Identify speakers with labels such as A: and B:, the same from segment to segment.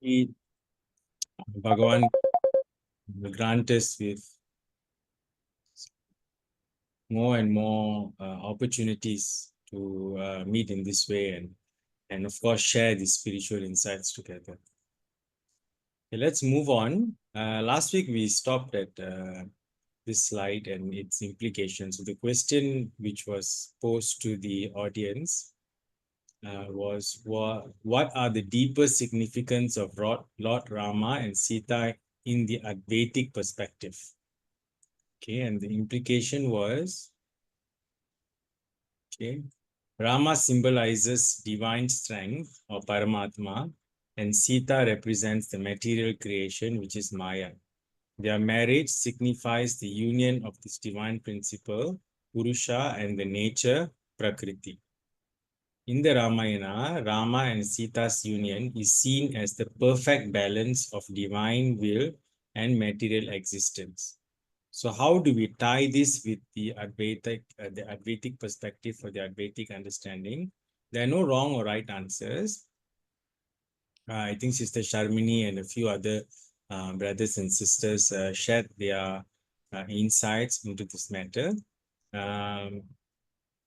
A: He, Bhagavan will grant us with more and more opportunities to meet in this way and of course share these spiritual insights together. Okay, let's move on. Last week we stopped at this slide and its implications. So the question which was posed to the audience was what are the deeper significance of Lord Rama and Sita in the Advaitic perspective? Okay, and the implication was, okay, Rama symbolizes divine strength or Paramatma, and Sita represents the material creation, which is Maya. Their marriage signifies the union of this divine principle, Purusha, and the nature, Prakriti. In the Ramayana, Rama and Sita's union is seen as the perfect balance of divine will and material existence. So how do we tie this with the Advaitic perspective for the Advaitic understanding? There are no wrong or right answers. I think Sister Sharmini and a few other brothers and sisters shared their insights into this matter.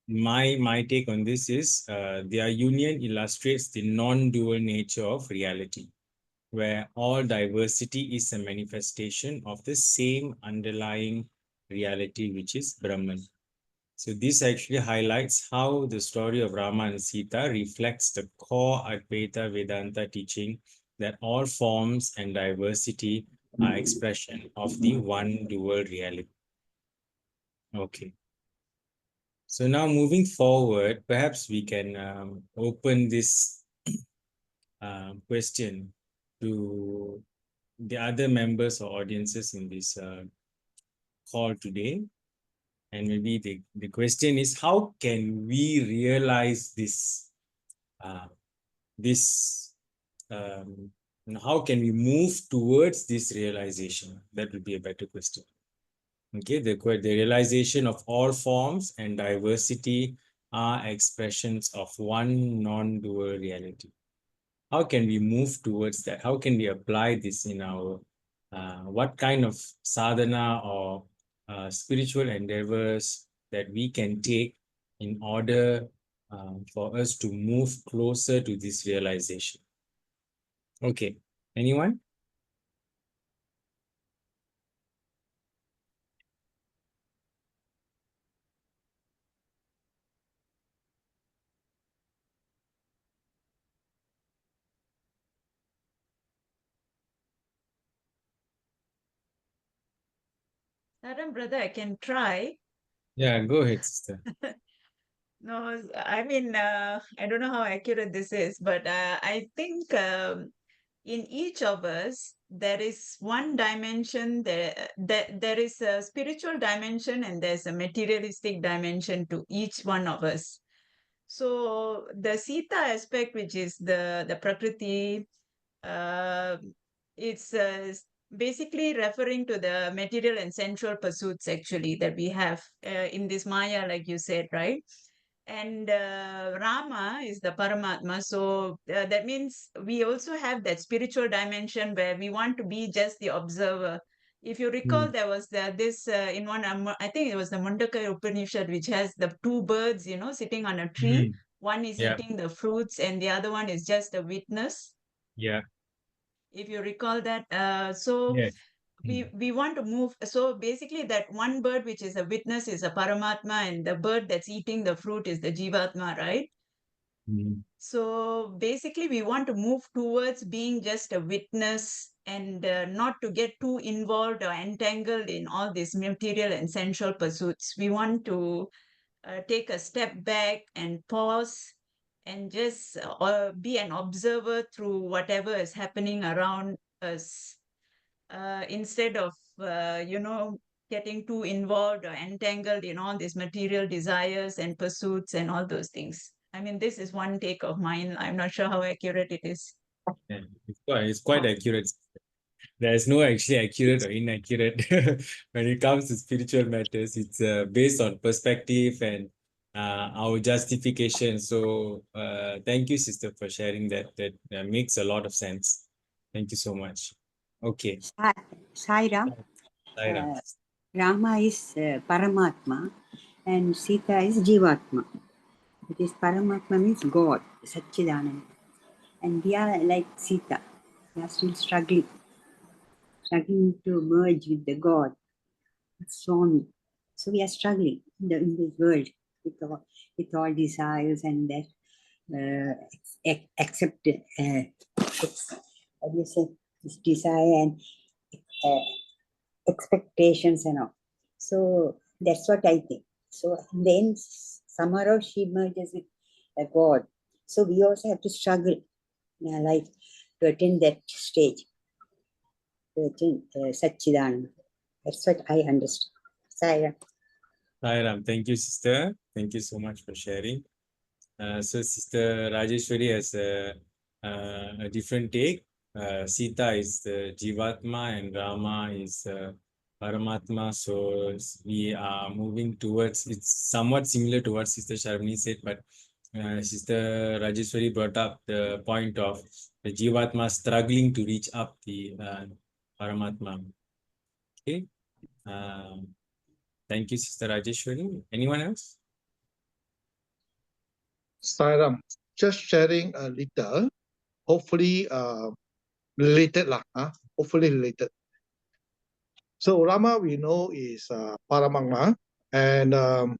A: My take on this is their union illustrates the non-dual nature of reality, where all diversity is a manifestation of the same underlying reality, which is Brahman. So this actually highlights how the story of Rama and Sita reflects the core Advaita Vedanta teaching that all forms and diversity are expression of the one dual reality. Okay. So now moving forward, perhaps we can open this question to the other members or audiences in this call today. And maybe the question is, how can we realize this? How can we move towards this realization? That would be a better question. Okay, the realization of all forms and diversity are expressions of one non-dual reality. How can we move towards that? How can we apply this in our, what kind of sadhana or spiritual endeavors that we can take in order for us to move closer to this realization? Okay, anyone?
B: Madam, brother, I can try.
A: Yeah, go ahead, sister.
B: No, I mean, I don't know how accurate this is, but I think in each of us, there is one dimension, there is a spiritual dimension and there's a materialistic dimension to each one of us. So the Sita aspect, which is the Prakriti, uh, it's basically referring to the material and sensual pursuits actually that we have in this Maya, like you said, right? And Rama is the Paramatma. So that means we also have that spiritual dimension where we want to be just the observer. If you recall,
A: Mm.
B: there was this in one, I think it was the Mundaka Upanishad, which has the two birds, sitting on a tree.
A: Mm.
B: One is
A: Yeah,
B: eating the fruits, and the other one is just a witness.
A: yeah,
B: If you recall that, so
A: yes. Mm.
B: we want to move. So basically, that one bird which is a witness is a Paramatma, and the bird that's eating the fruit is the Jivatma, right?
A: Mm.
B: So basically, we want to move towards being just a witness and not to get too involved or entangled in all these material and sensual pursuits. We want to take a step back and pause and just be an observer through whatever is happening around us instead of, getting too involved or entangled in all these material desires and pursuits and all those things. I mean, this is one take of mine. I'm not sure how accurate it is.
A: Yeah, it's quite accurate. There's no actually accurate or inaccurate when it comes to spiritual matters. It's based on perspective and our justification. So thank you, sister, for sharing that. That makes a lot of sense. Thank you so much. Okay.
C: Sai Ram.
A: Saira.
C: Rama is Paramatma and Sita is Jivatma. It is Paramatma means God, Satchidananda. And we are like Sita. We are still struggling to merge with the God, Swami. So we are struggling in this world with all desires and that accept, how do you say, this desire and uh, expectations and all. So that's what I think. So then somehow she merges with God. So we also have to struggle in our life to attain that stage, to attain Satchidananda. That's what I understand. Saira.
A: Sairam, thank you, sister. Thank you so much for sharing. So Sister Rajeshwari has a different take. Sita is the Jivatma and Rama is Paramatma. So we are moving towards, it's somewhat similar to what Sister Sharmini said, but Sister Rajeshwari brought up the point of the Jivatma struggling to reach up the Paramatma. Okay. Thank you, Sister Rajeshwari. Anyone else?
D: Sairam, just sharing a little, hopefully related lah, hopefully related. So Rama we know is Paramagma, and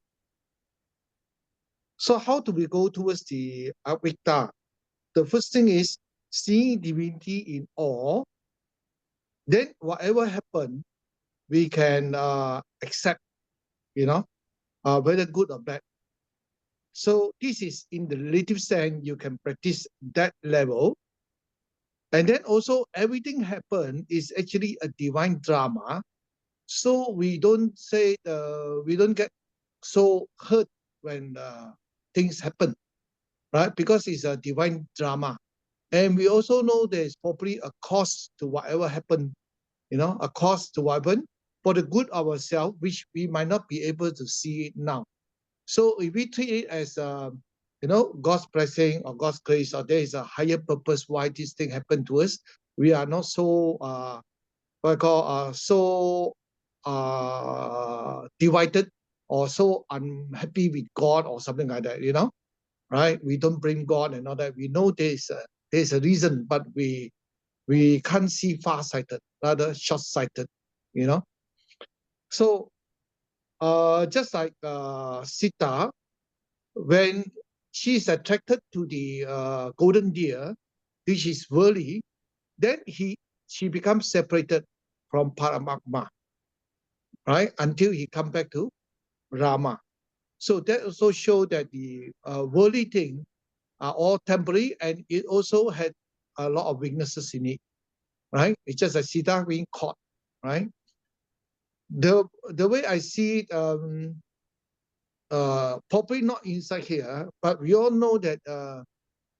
D: so how do we go towards the Avikta? The first thing is seeing divinity in all. Then whatever happen, we can accept, whether good or bad. So this is in the relative sense, you can practice that level. And then also everything happen is actually a divine drama. So we don't say, we don't get so hurt when things happen, right? Because it's a divine drama. And we also know there's probably a cost to whatever happened, a cost to what happened for the good of ourselves, which we might not be able to see it now. So if we treat it as, God's blessing or God's grace, or there is a higher purpose why this thing happened to us, we are not so, what I call, so divided or so unhappy with God or something like that, right? We don't blame God and all that. We know there's a reason, but we can't see far-sighted, rather short-sighted, So just like Sita, when she's attracted to the golden deer, which is worldly, then she becomes separated from Paramatma, right? Until he come back to Rama. So that also show that the worldly thing are all temporary, and it also had a lot of weaknesses in it, right? It's just like Sita being caught, right? The way I see it, probably not inside here, but we all know that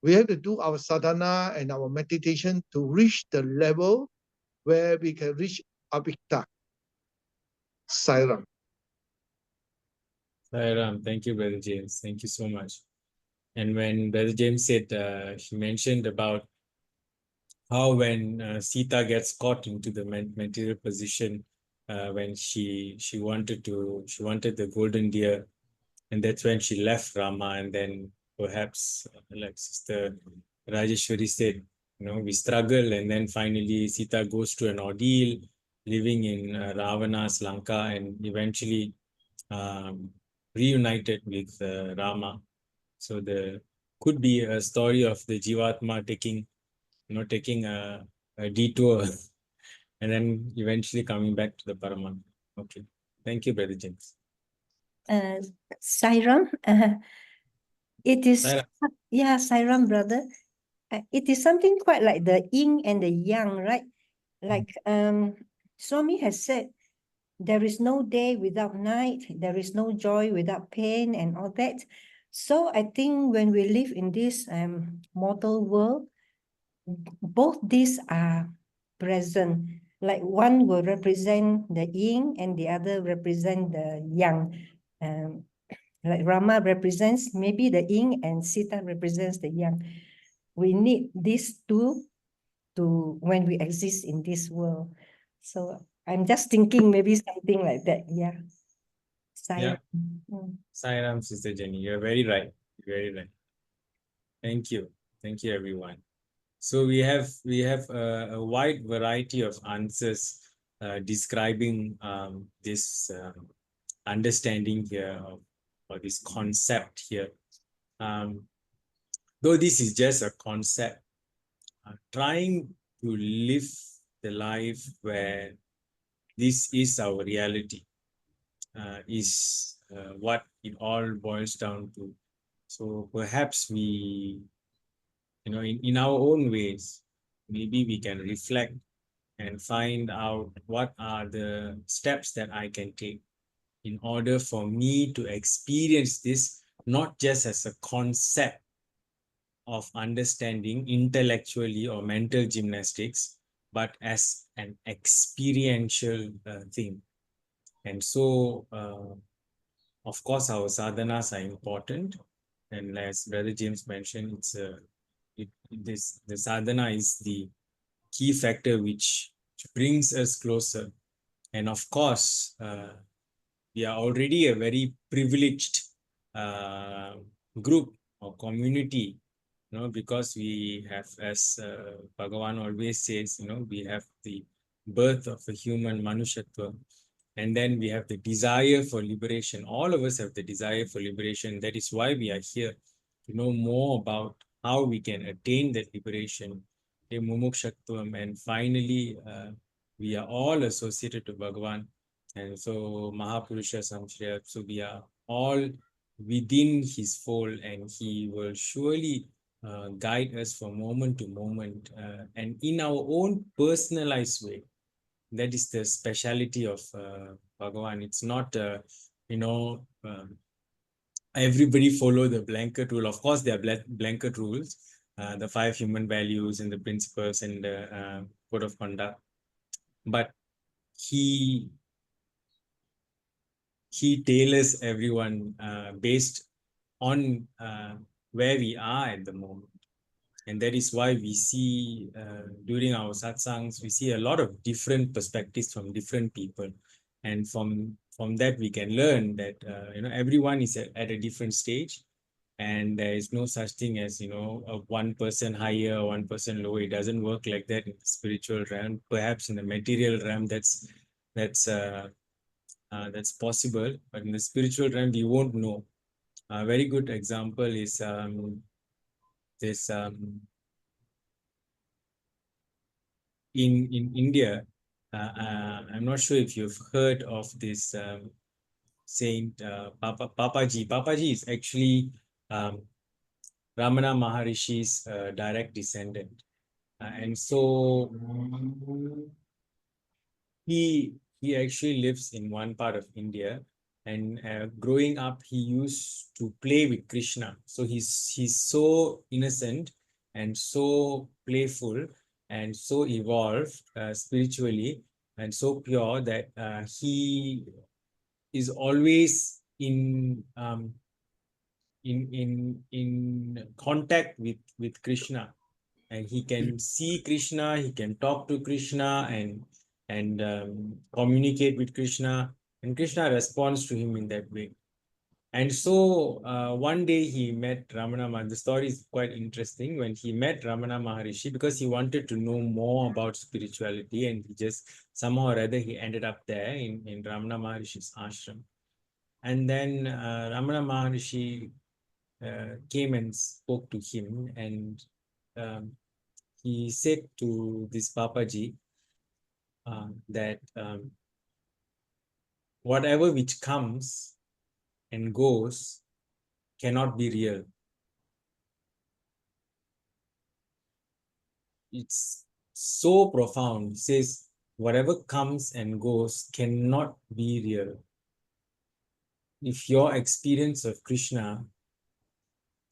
D: we have to do our sadhana and our meditation to reach the level where we can reach Avikta. Sairam.
A: Sairam, thank you, Brother James. Thank you so much. And when Brother James said, he mentioned about how when Sita gets caught into the material position, when she wanted the golden deer, and that's when she left Rama, and then perhaps like Sister Rajeshwari said, we struggle, and then finally Sita goes to an ordeal, living in Ravana's Lanka, and eventually reunited with Rama. So there could be a story of the Jivatma taking a detour and then eventually coming back to the Paramatma. Okay. Thank you, Brother James.
E: Sairam, it is,
A: Sairam.
E: yeah, Sairam, brother. It is something quite like the yin and the yang, right? Like Swami has said, there is no day without night, there is no joy without pain and all that. So I think when we live in this mortal world, both these are present. Like one will represent the yin and the other represent the yang. Like Rama represents maybe the yin and Sita represents the yang. We need these two to when we exist in this world. So I'm just thinking maybe something like that. Yeah.
A: Yeah.
E: Mm.
A: Sai Ram, Sister Jenny, you're very right. Very right. Thank you. Thank you, everyone. So we have a wide variety of answers describing this understanding here or this concept here. Though this is just a concept, trying to live the life where this is our reality is what it all boils down to. So perhaps we, in our own ways, maybe we can reflect and find out what are the steps that I can take in order for me to experience this, not just as a concept of understanding intellectually or mental gymnastics, but as an experiential thing. And so, of course, our sadhanas are important. And as Brother James mentioned, the sadhana is the key factor which brings us closer. And of course, we are already a very privileged group or community, because we have, as Bhagavan always says, we have the birth of a human Manushatva. And then we have the desire for liberation. All of us have the desire for liberation. That is why we are here, to know more about how we can attain that liberation, the mumukshatvam, and finally, we are all associated to Bhagavan. And so Mahapurusha Samshraya, so we are all within his fold, and he will surely guide us from moment to moment, and in our own personalized way. That is the speciality of Bhagavan. It's not, everybody follow the blanket rule. Of course, there are blanket rules, the 5 human values and the principles and the code of conduct. But he tailors everyone based on where we are at the moment. And that is why we see during our satsangs, we see a lot of different perspectives from different people. And from that, we can learn that, everyone is at a different stage. And there is no such thing as, a one person higher, one person lower. It doesn't work like that in the spiritual realm. Perhaps in the material realm, that's possible. But in the spiritual realm, we won't know. A very good example is this in India. I'm not sure if you've heard of this saint Papaji. Papaji is actually Ramana Maharishi's direct descendant, and so he actually lives in one part of India. And growing up, he used to play with Krishna. So he's so innocent and so playful and so evolved spiritually and so pure that he is always in contact with Krishna, and he can see Krishna, he can talk to Krishna and communicate with Krishna, and Krishna responds to him in that way. And so one day he met Ramana Maharishi. The story is quite interesting. When he met Ramana Maharishi, because he wanted to know more about spirituality, and he just somehow or other he ended up there in Ramana Maharishi's ashram. And then Ramana Maharishi came and spoke to him, and he said to this Papaji that whatever which comes and goes cannot be real. It's so profound. He says, whatever comes and goes cannot be real. If your experience of Krishna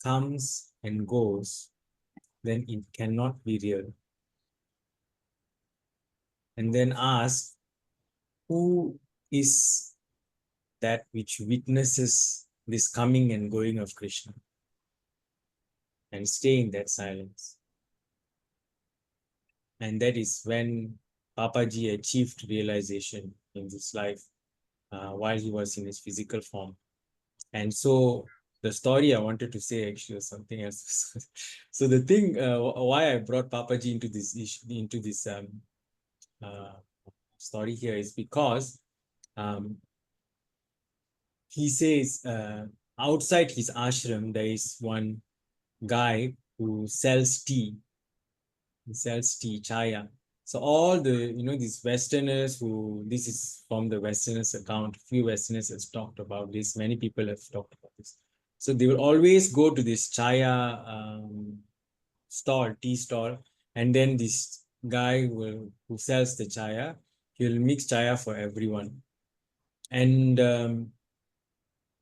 A: comes and goes, then it cannot be real. And then ask, who is that which witnesses this coming and going of Krishna? And stay in that silence. And that is when Papaji achieved realization in this life while he was in his physical form. And so the story I wanted to say actually was something else. So the thing why I brought Papaji into this story here is because he says outside his ashram there is one guy who sells tea. He sells tea, chaya. So all the, these Westerners this is from the Westerners account, few Westerners has talked about this, many people have talked about this. So they will always go to this chaya stall, tea stall, and then this guy who sells the chaya, he'll mix chaya for everyone. And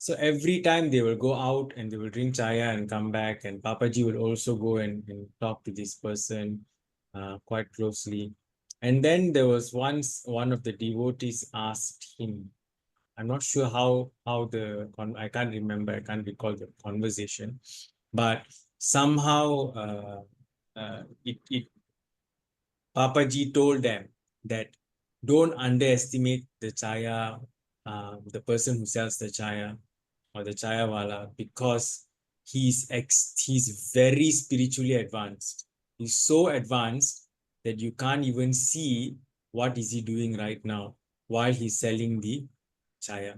A: so every time they will go out and they will drink chaya and come back, and Papaji will also go and talk to this person quite closely. And then there was once one of the devotees asked him, I'm not sure how I can't remember, I can't recall the conversation, but somehow Papaji told them that don't underestimate the chaya, the person who sells the chaya or the chaya wala, because he's very spiritually advanced. He's so advanced that you can't even see what is he doing right now while he's selling the chaya.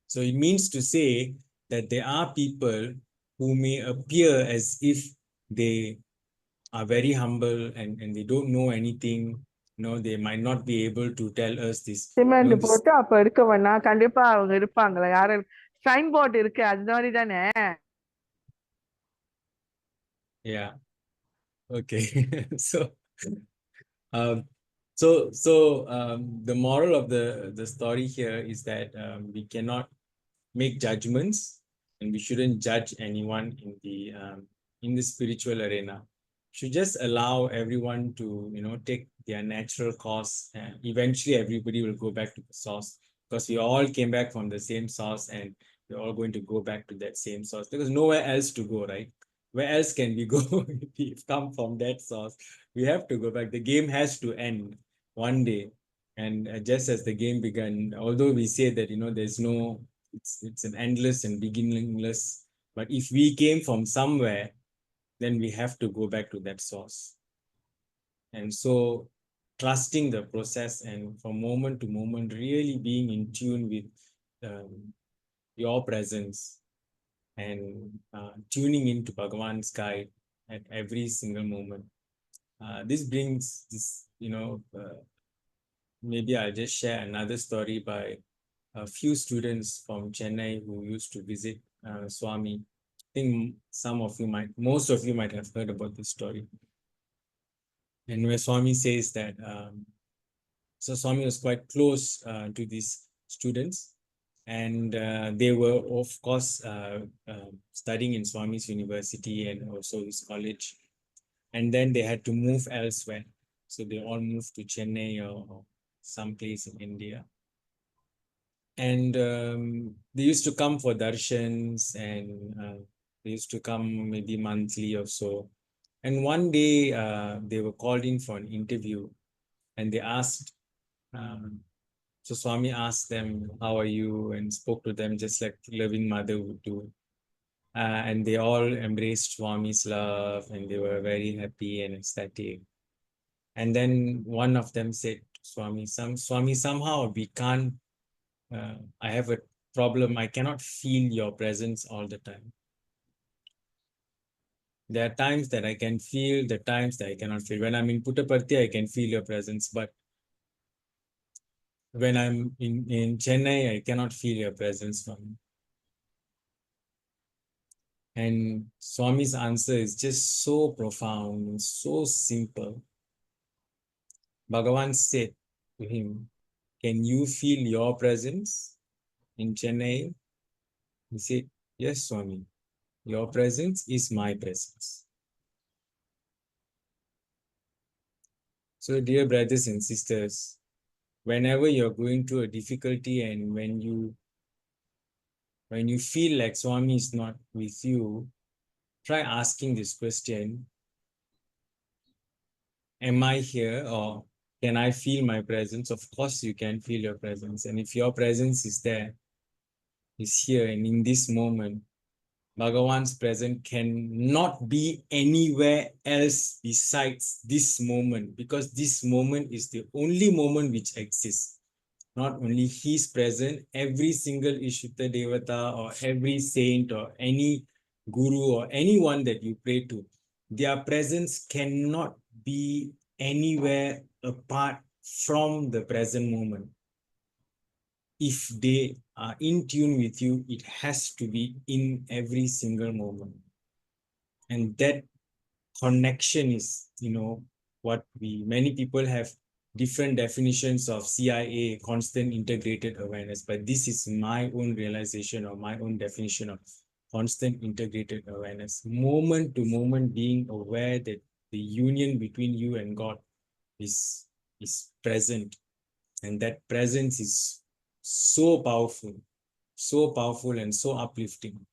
A: So it means to say that there are people who may appear as if they are very humble and they don't know anything. They might not be able to tell us this.
F: Cement போட்டு அப்ப இருக்க வேணா கண்டிப்பா அவங்க இருப்பாங்களா யாரும் sign board இருக்கு அது மாதிரி தானே
A: Yeah. Okay. Um, the moral of the story here is that we cannot make judgments, and we shouldn't judge anyone in the spiritual arena. Should just allow everyone to take their natural course, and eventually everybody will go back to the source, because we all came back from the same source, and we're all going to go back to that same source. There's nowhere else to go, right? Where else can we go if we've come from that source? We have to go back. The game has to end one day. And just as the game began, although we say that there's no, it's an endless and beginningless, but if we came from somewhere, then we have to go back to that source. And so trusting the process, and from moment to moment really being in tune with your presence, and tuning into Bhagavan's guide at every single moment. This brings this, maybe I'll just share another story by a few students from Chennai who used to visit Swami. I think most of you might have heard about this story. And where Swami says that, so Swami was quite close to these students, and they were, of course, studying in Swami's university and also his college. And then they had to move elsewhere. So they all moved to Chennai or someplace in India. And they used to come for darshans, and they used to come maybe monthly or so. And one day they were called in for an interview, and they asked, so Swami asked them, how are you? And spoke to them just like loving mother would do. And they all embraced Swami's love, and they were very happy and ecstatic. And then one of them said, Swami, somehow we can't, I have a problem. I cannot feel your presence all the time. There are times that I can feel, the times that I cannot feel. When I'm in Puttaparthi, I can feel your presence, but when I'm in Chennai, I cannot feel your presence, Swami. And Swami's answer is just so profound and so simple. Bhagavan said to him, can you feel your presence in Chennai? He said, yes, Swami, your presence is my presence. So, dear brothers and sisters, whenever you're going through a difficulty, and when you feel like Swami is not with you, try asking this question: am I here or can I feel my presence? Of course, you can feel your presence. And if your presence is there, is here, and in this moment, Bhagavan's presence cannot be anywhere else besides this moment, because this moment is the only moment which exists. Not only he is present, every single Ishita Devata or every saint or any guru or anyone that you pray to, their presence cannot be anywhere apart from the present moment. If they are in tune with you, it has to be in every single moment. And that connection is, what many people have different definitions of CIA, constant integrated awareness, but this is my own realization or my own definition of constant integrated awareness. Moment to moment, being aware that the union between you and God is present, and that presence is so powerful and so uplifting.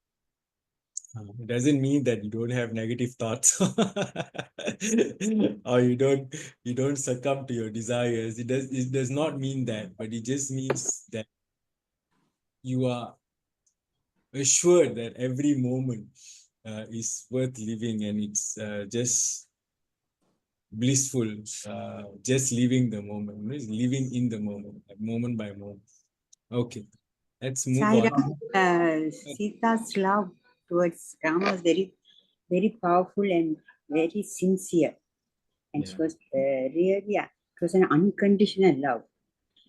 A: It doesn't mean that you don't have negative thoughts or you don't succumb to your desires. It does not mean that, but it just means that you are assured that every moment is worth living, and it's just blissful, just living the moment, living in the moment, moment by moment. Okay, let's move on.
C: Sita's love towards Rama was very, very powerful and very sincere. And she
A: Yeah.
C: was really, it was an unconditional love.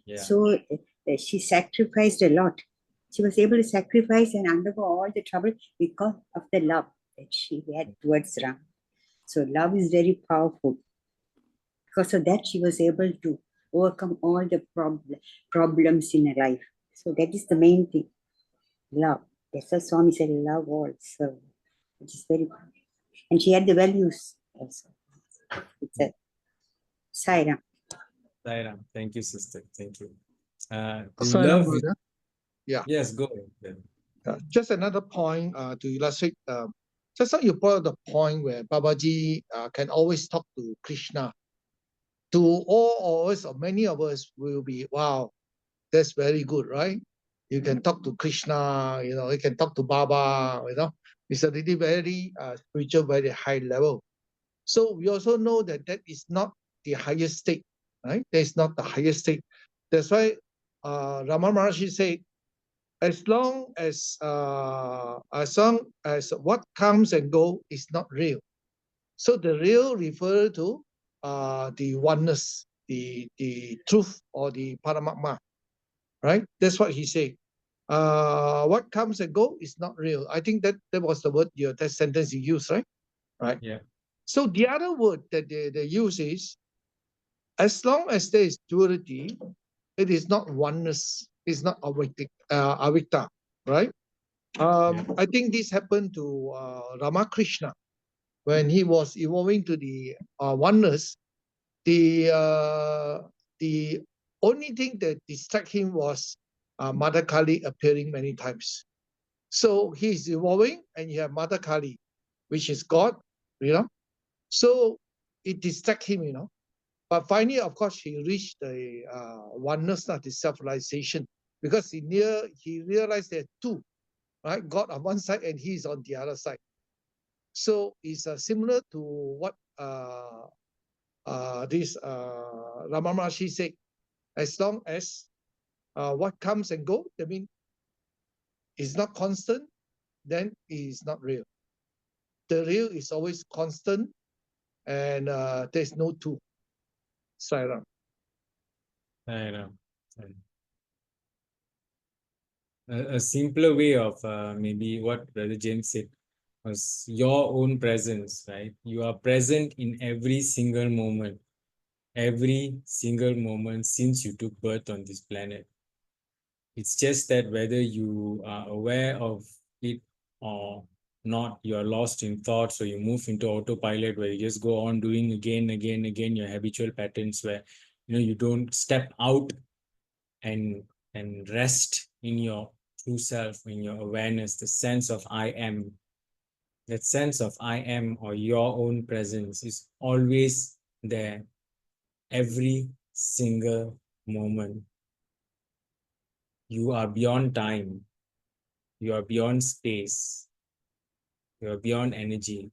A: Yeah.
C: So she sacrificed a lot. She was able to sacrifice and undergo all the trouble because of the love that she had towards Ram. So love is very powerful. Because of that, she was able to overcome all the problems in her life. So that is the main thing, love. That's why Swami said, love also, which is very powerful. And she had the values also. It's a Sai
A: Sairam. Thank you, sister. Thank you. To
D: Sorry,
A: love.
D: brother. Yeah.
A: Yes, go ahead.
D: Just another point to illustrate. Just like you brought up the point where Babaji can always talk to Krishna. To all of us, or many of us, will be, wow, that's very good, right? You can talk to Krishna, you can talk to Baba, It's already very spiritual, very high level. So we also know that that is not the highest state, right? That is not the highest state. That's why Rama Maharshi said, as long as what comes and go is not real. So the real refer to the oneness, the truth, or the Paramatma, right? That's what he said. What comes and go is not real. I think that was the word, that sentence you used, right? Right.
A: Yeah.
D: So the other word that they use is, as long as there is duality, it is not oneness. It's not avicta, right? I think this happened to Ramakrishna when he was evolving to the oneness. The only thing that distracted him was Mother Kali appearing many times. So he's evolving, and you have Mother Kali, which is God, So it distracts him, But finally, of course, he reached the oneness, not the self-realization, because he realized there are two, right? God on one side and he's on the other side. So it's similar to what this Rama Maharshi said. As long as what comes and goes, that means it's not constant, then it is not real. The real is always constant, and there's no two. Sairam.
A: Sairam. A simpler way of maybe what Brother James said was your own presence, right? You are present in every single moment since you took birth on this planet. It's just that whether you are aware of it or not, you are lost in thoughts, or you move into autopilot where you just go on doing again your habitual patterns, where you don't step out and rest in your true self, in your awareness, the sense of I am. That sense of I am, or your own presence, is always there every single moment. You are beyond time. You are beyond space. You are beyond energy.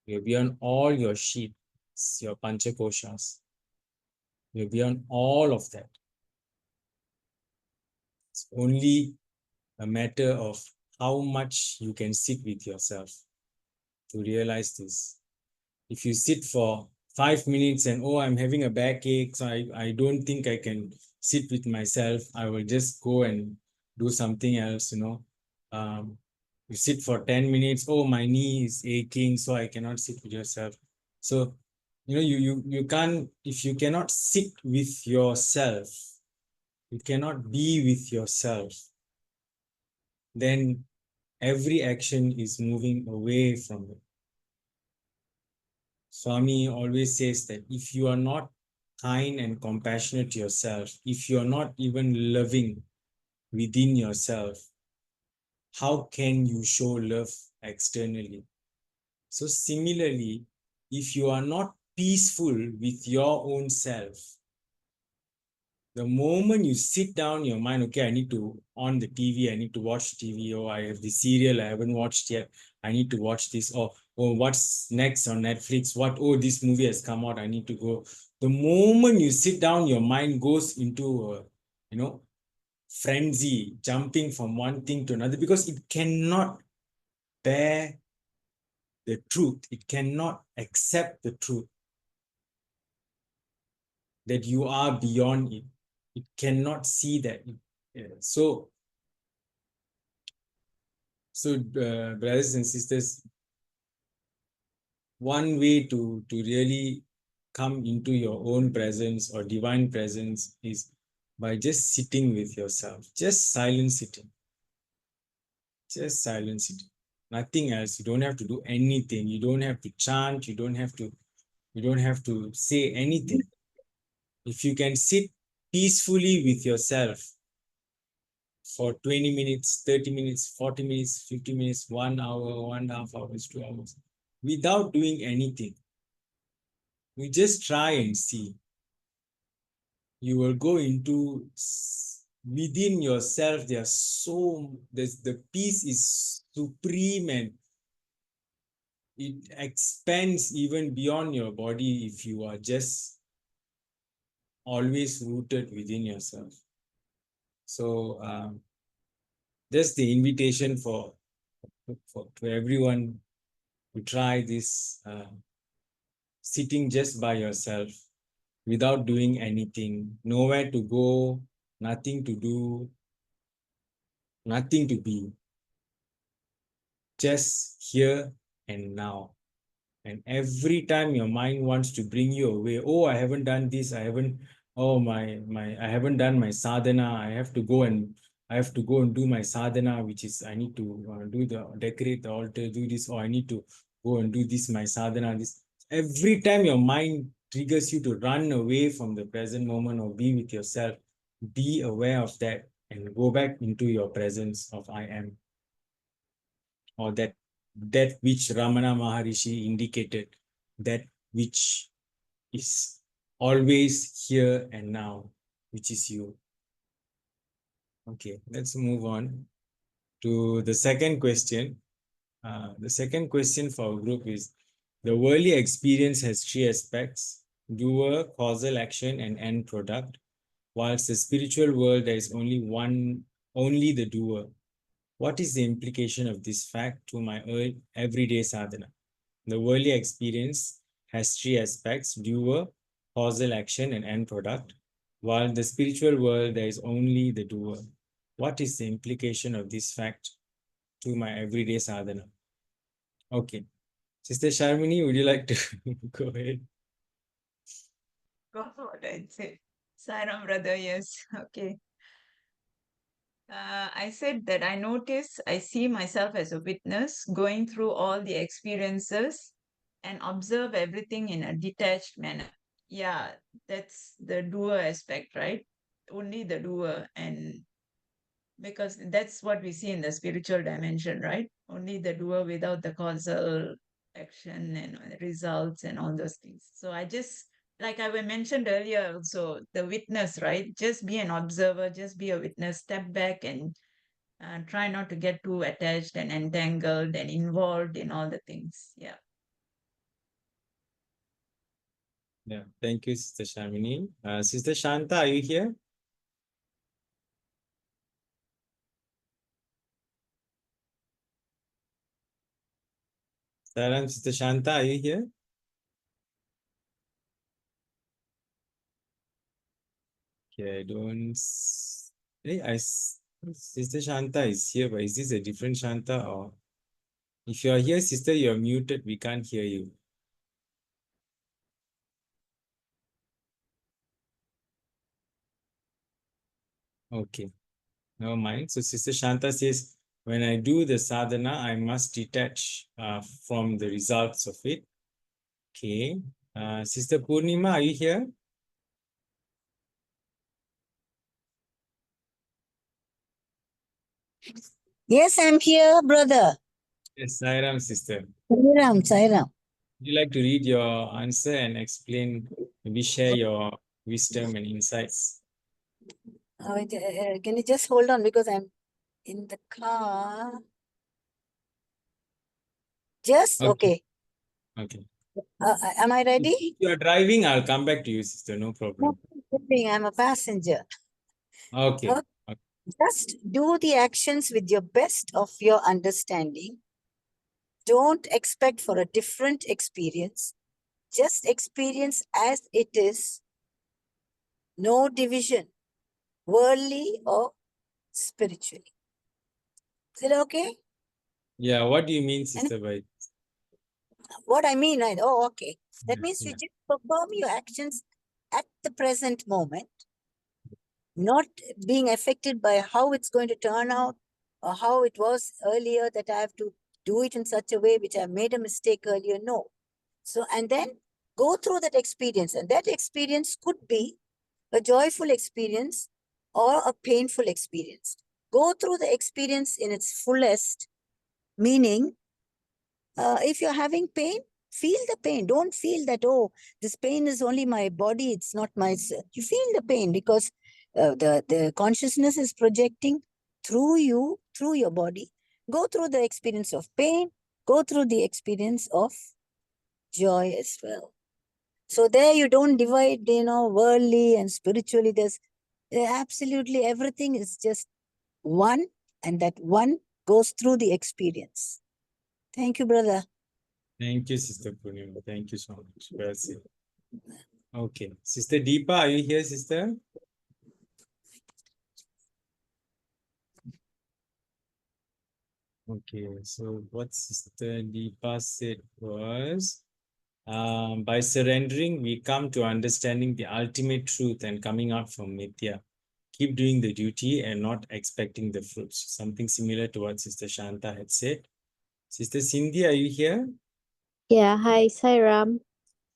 A: You are beyond all your sheets, your panchakoshas. You are beyond all of that. It's only a matter of how much you can sit with yourself to realize this. If you sit for 5 minutes and, oh, I'm having a backache, so I don't think I can sit with myself, I will just go and do something else, you sit for 10 minutes, oh, my knee is aching, so I cannot sit with yourself. So, you can't, if you cannot sit with yourself, you cannot be with yourself, then every action is moving away from it. Swami always says that if you are not kind and compassionate to yourself, if you are not even loving within yourself, how can you show love externally? So similarly, if you are not peaceful with your own self, the moment you sit down your mind, okay, I need to on the TV, I need to watch TV, or I have the serial I haven't watched yet, I need to watch this, or what's next on Netflix, this movie has come out, I need to go. The moment you sit down, your mind goes into frenzy, jumping from one thing to another, because it cannot bear the truth, it cannot accept the truth that you are beyond it. It cannot see that. So, brothers and sisters, one way to really come into your own presence or divine presence is by just sitting with yourself, just silent sitting, just silent sitting, nothing else. You don't have to do anything. You don't have to chant. You don't have to say anything. If you can sit peacefully with yourself for 20 minutes, 30 minutes, 40 minutes, 50 minutes, 1 hour, 1.5 hours, 2 hours, without doing anything, you just try and see. You will go into within yourself. The peace is supreme, and it expands even beyond your body if you are just always rooted within yourself. So just the invitation for to everyone to try this, sitting just by yourself without doing anything, nowhere to go, nothing to do, nothing to be, just here and now. And every time your mind wants to bring you away, oh, I haven't done this, I haven't, oh, I haven't done my sadhana, I have to go and do my sadhana, which is I need to decorate the altar, do this, or I need to go and do this, my sadhana, this. Every time your mind triggers you to run away from the present moment or be with yourself, be aware of that and go back into your presence of I am, or that which Ramana Maharishi indicated, that which is always here and now, which is you. Okay, let's move on to the second question. The second question for our group is, the worldly experience has three aspects: doer, causal action, and end product. Whilst the spiritual world, there is only the doer. What is the implication of this fact to my everyday sadhana? The worldly experience has three aspects: doer, causal action, and end product. While in the spiritual world, there is only the doer. What is the implication of this fact to my everyday sadhana? Okay. Sister Sharmini, would you like to go ahead?
B: Go forward, I'd say. Sairam, brother, yes. Okay. I said that I see myself as a witness going through all the experiences and observe everything in a detached manner. Yeah, that's the doer aspect, right? Only the doer. And because that's what we see in the spiritual dimension, right? Only the doer without the causal action and results and all those things. So I just, like I mentioned earlier also, the witness, right? Just be an observer, just be a witness, step back and try not to get too attached and entangled and involved in all the things. Yeah.
A: Yeah, thank you, Sister Shamini. Sister Shanta, are you here? Saram, Sister Shanta, are you here? Okay, I don't. Sister Shanta is here, but is this a different Shanta or? If you are here, sister, you are muted. We can't hear you. Okay, never mind. So Sister Shanta says, when I do the sadhana, I must detach from the results of it. Okay. Sister Purnima, are you here?
C: Yes, I'm here, brother.
A: Yes, Sairam, sister.
C: Sairam, Sairam.
A: Would you like to read your answer and explain, maybe share your wisdom and insights?
C: Can you just hold on because I'm in the car? Just okay.
A: Okay.
C: Am I
A: If
C: ready?
A: you are driving, I'll come back to you, sister. No
C: No,
A: problem.
C: I'm a passenger.
A: Okay.
C: Okay. Just do the actions with your best of your understanding. Don't expect for a different experience. Just experience as it is. No division, worldly or spiritually. Is it okay?
A: Yeah, what do you mean, sister, by?
C: What I mean, okay. That
A: Yeah,
C: means you
A: yeah.
C: just perform your actions at the present moment, not being affected by how it's going to turn out or how it was earlier that I have to do it in such a way which I made a mistake earlier. No. So, and then go through that experience. And that experience could be a joyful experience or a painful experience. Go through the experience in its fullest, meaning if you're having pain, feel the pain. Don't feel that, oh, this pain is only my body, it's not my. You feel the pain because the consciousness is projecting through you, through your body. Go through the experience of pain, go through the experience of joy as well. So there you don't divide, worldly and spiritually. There's absolutely everything is just one, and that one goes through the experience. Thank you, brother.
A: Thank you, Sister Purnima. Thank you so much. Well said. Okay. Sister Deepa, are you here, sister? Okay, so what Sister Deepa said was, by surrendering, we come to understanding the ultimate truth and coming out from Mithya. Keep doing the duty and not expecting the fruits. Something similar to what Sister Shanta had said. Sister Cindy, are you here?
G: Yeah, hi, Sairam.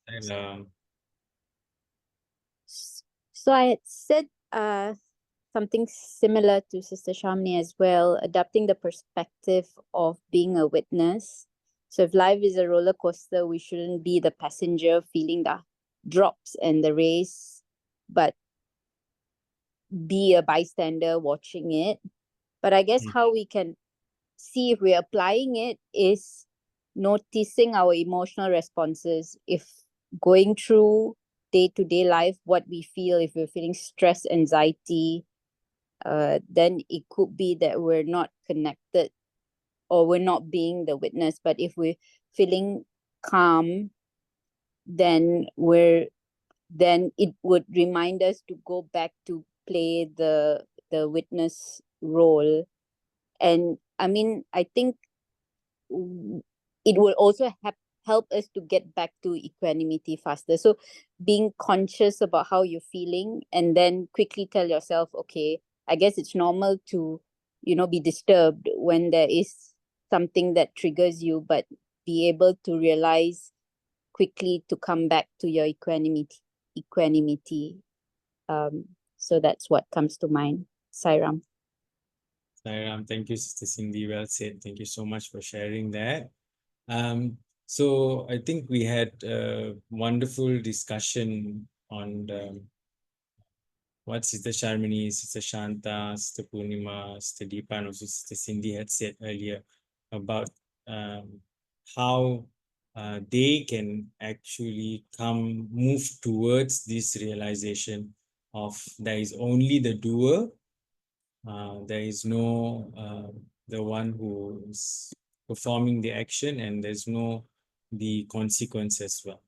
A: And,
G: So I had said something similar to Sister Shamni as well, adapting the perspective of being a witness. So if life is a roller coaster, we shouldn't be the passenger feeling the drops and the race, but be a bystander watching it. But I guess how we can see if we're applying it is noticing our emotional responses. If going through day-to-day life, what we feel, if we're feeling stress, anxiety, then it could be that we're not connected or we're not being the witness. But if we're feeling calm, then it would remind us to go back to play the witness role. And I mean, I think it will also help us to get back to equanimity faster. So being conscious about how you're feeling and then quickly tell yourself, okay, I guess it's normal to, be disturbed when there is something that triggers you, but be able to realize quickly to come back to your equanimity. So that's what comes to mind. Sairam.
A: Sairam, thank you, Sister Cindy. Well said. Thank you so much for sharing that. So I think we had a wonderful discussion on what Sister Sharmini, Sister Shanta, Sister Purnima, Sister Deepa, and also Sister Cindy had said earlier about how they can actually move towards this realization of there is only the doer, there is no the one who is performing the action, and there's no the consequence as well.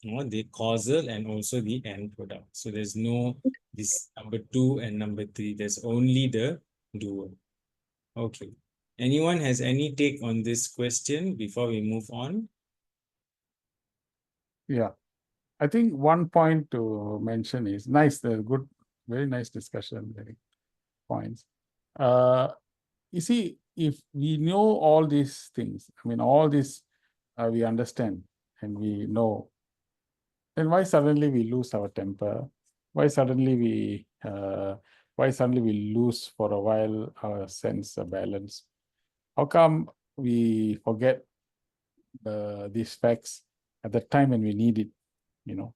A: The causal and also the end product. So there's no this number 2 and number 3. There's only the doer. Okay. Anyone has any take on this question before we move on?
H: Yeah, I think one point to mention is nice, good, very nice discussion, very points. You see, if we know all these things, I mean, all this we understand and we know, then why suddenly we lose our temper? Why suddenly we lose for a while our sense of balance? How come we forget these facts at the time when we need it, you know?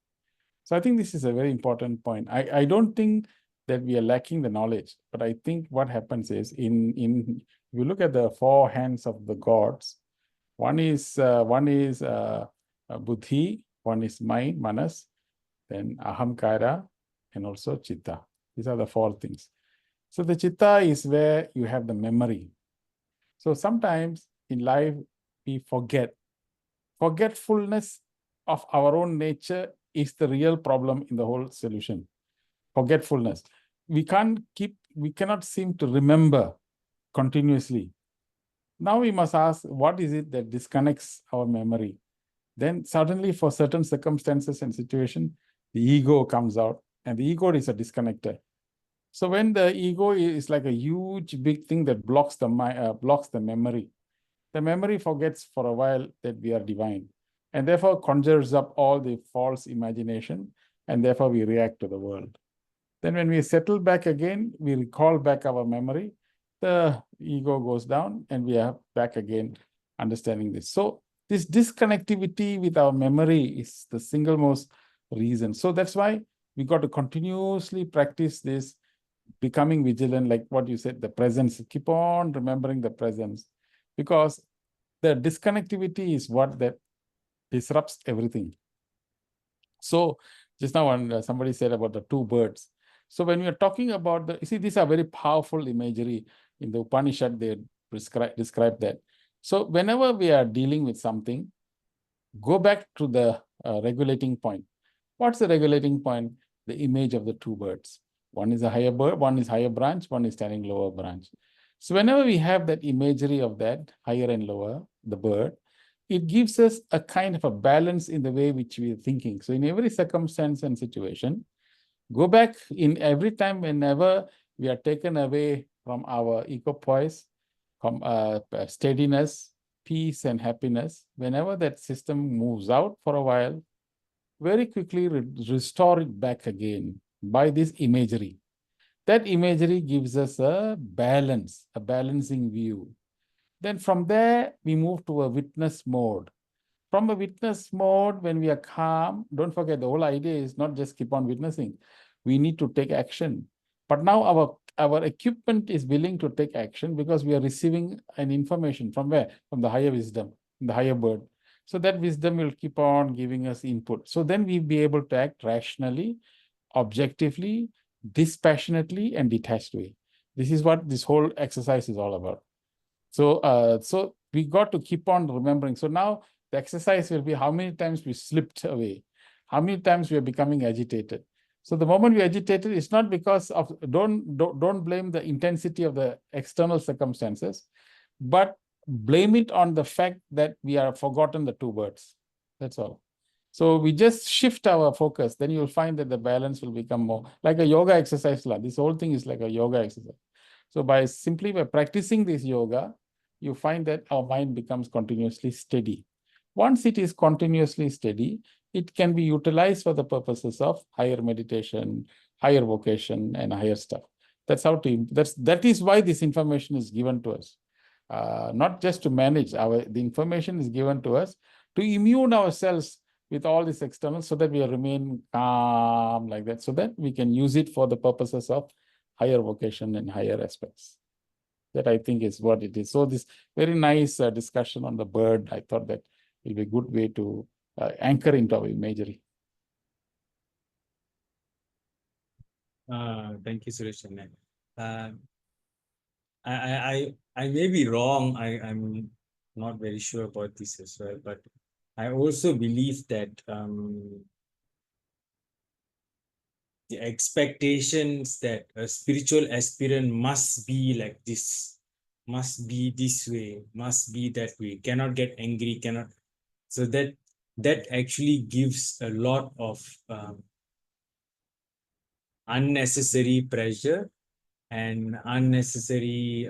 H: So I think this is a very important point. I don't think that we are lacking the knowledge, but I think what happens is if you look at the 4 hands of the gods, one is buddhi, one is mind, manas, then ahamkara, and also chitta. These are the 4 things. So the chitta is where you have the memory. So sometimes in life we forget. Forgetfulness of our own nature is the real problem in the whole solution. Forgetfulness. We cannot seem to remember continuously. Now we must ask, what is it that disconnects our memory? Then suddenly, for certain circumstances and situations, the ego comes out, and the ego is a disconnector. So when the ego is like a huge big thing that blocks the memory, the memory forgets for a while that we are divine, and therefore conjures up all the false imagination, and therefore we react to the world. Then when we settle back again, we recall back our memory, the ego goes down, and we are back again understanding this. So this disconnectivity with our memory is the single most reason. So that's why we got to continuously practice this, becoming vigilant, like what you said, the presence. Keep on remembering the presence, because the disconnectivity is what that disrupts everything. So just now when somebody said about the 2 birds. So when we are talking about you see, these are very powerful imagery. In the Upanishad, they describe that. So whenever we are dealing with something, go back to the regulating point. What's the regulating point? The image of the 2 birds. One is a higher bird, one is higher branch, one is standing lower branch. So whenever we have that imagery of that higher and lower, the bird, it gives us a kind of a balance in the way which we are thinking. So in every circumstance and situation, go back in every time whenever we are taken away from our equipoise, from steadiness, peace, and happiness, whenever that system moves out for a while, very quickly restore it back again by this imagery. That imagery gives us a balance, a balancing view. Then from there, we move to a witness mode. From a witness mode, when we are calm, don't forget, the whole idea is not just keep on witnessing. We need to take action. But now our equipment is willing to take action because we are receiving an information from where? From the higher wisdom, the higher bird. So that wisdom will keep on giving us input. So then we'll be able to act rationally, objectively, dispassionately, and detachedly. This is what this whole exercise is all about. So we got to keep on remembering. So now the exercise will be how many times we slipped away, how many times we are becoming agitated. So the moment we agitated, it's not because of, don't blame the intensity of the external circumstances, but blame it on the fact that we are forgotten the 2 birds. That's all. So we just shift our focus, then you'll find that the balance will become more like a yoga exercise. This whole thing is like a yoga exercise. So by practicing this yoga, you find that our mind becomes continuously steady. Once it is continuously steady, it can be utilized for the purposes of higher meditation, higher vocation, and higher stuff. That is why this information is given to us. Not just to manage the information is given to us to immune ourselves with all these externals so that we remain calm like that, so that we can use it for the purposes of higher vocation and higher aspects. That I think is what it is. So this very nice discussion on the bird, I thought that will be a good way to anchor into our imagery.
A: Thank you, Suresh. I may be wrong. I'm not very sure about this as well, but I also believe that the expectations that a spiritual aspirant must be like this, must be this way, must be that way, cannot get angry, cannot. So that actually gives a lot of unnecessary pressure and unnecessary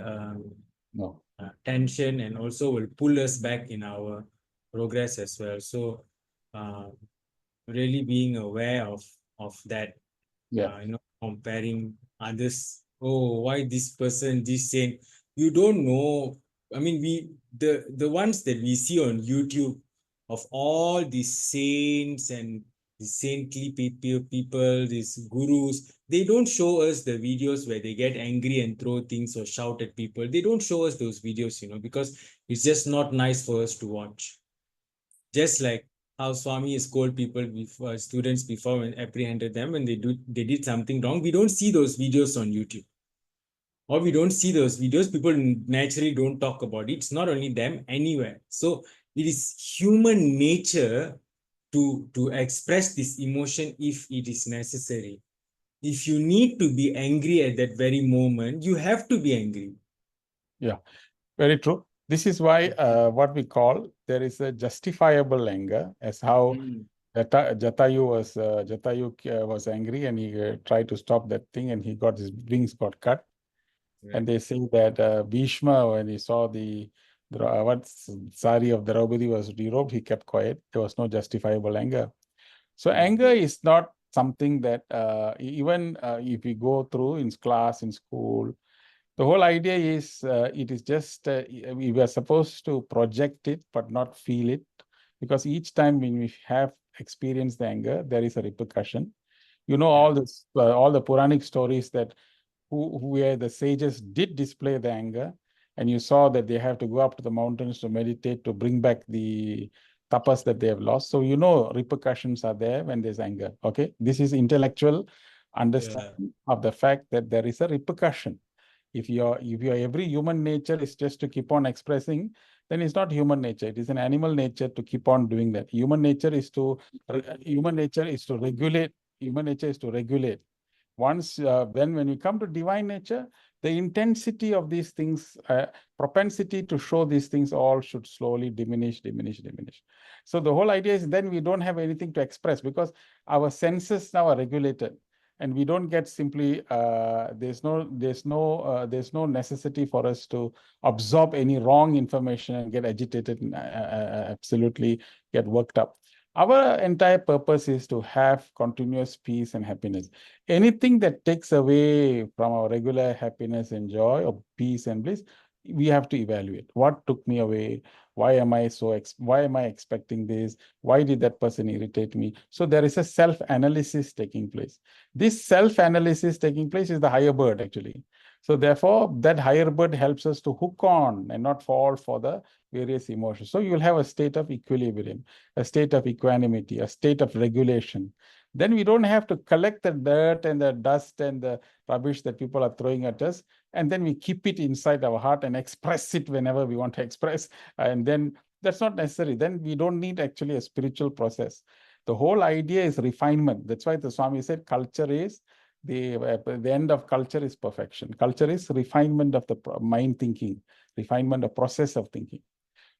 H: No.
A: tension, and also will pull us back in our progress as well. So really being aware of that, comparing others. Oh, why this person, this saint? You don't know. I mean, the ones that we see on YouTube of all these saints and the saintly people, these gurus, they don't show us the videos where they get angry and throw things or shout at people. They don't show us those videos, because it's just not nice for us to watch. Just like how Swami scolded people before, students before, and apprehended them when they did something wrong. We don't see those videos on YouTube, or we don't see those videos. People naturally don't talk about it. It's not only them, anywhere. So it is human nature to express this emotion if it is necessary. If you need to be angry at that very moment, you have to be angry.
H: Yeah, very true. This is why what we call, there is a justifiable anger, as how Jatayu was angry, and he tried to stop that thing, and his wings got cut. Right. And they say that Bhishma, when he saw the sari of Draupadi was derobed, he kept quiet. There was no justifiable anger. So anger is not something that even if we go through in class, in school, the whole idea is it is just we were supposed to project it but not feel it, because each time when we have experienced the anger, there is a repercussion. All this, all the Puranic stories that where the sages did display the anger, and you saw that they have to go up to the mountains to meditate to bring back the tapas that they have lost. So repercussions are there when there's anger. Okay, this is intellectual understanding of the fact that there is a repercussion. If your every human nature is just to keep on expressing, then it's not human nature. It is an animal nature to keep on doing that. Human nature is to regulate. Human nature is to regulate. Once when we come to divine nature, the intensity of these things, propensity to show these things, all should slowly diminish. So the whole idea is then we don't have anything to express, because our senses now are regulated. And we don't get simply there's no necessity for us to absorb any wrong information and get agitated and absolutely get worked up. Our entire purpose is to have continuous peace and happiness. Anything that takes away from our regular happiness and joy or peace and bliss, we have to evaluate. What took me away? Why am I expecting this? Why did that person irritate me? So there is a self-analysis taking place. This self-analysis taking place is the higher bird, actually. So therefore, that higher bird helps us to hook on and not fall for the various emotions. So you will have a state of equilibrium, a state of equanimity, a state of regulation. Then we don't have to collect the dirt and the dust and the rubbish that people are throwing at us, and then we keep it inside our heart and express it whenever we want to express. And then that's not necessary. Then we don't need actually a spiritual process. The whole idea is refinement. That's why the Swami said culture is the end of culture is perfection. Culture is refinement of the mind thinking, refinement of process of thinking.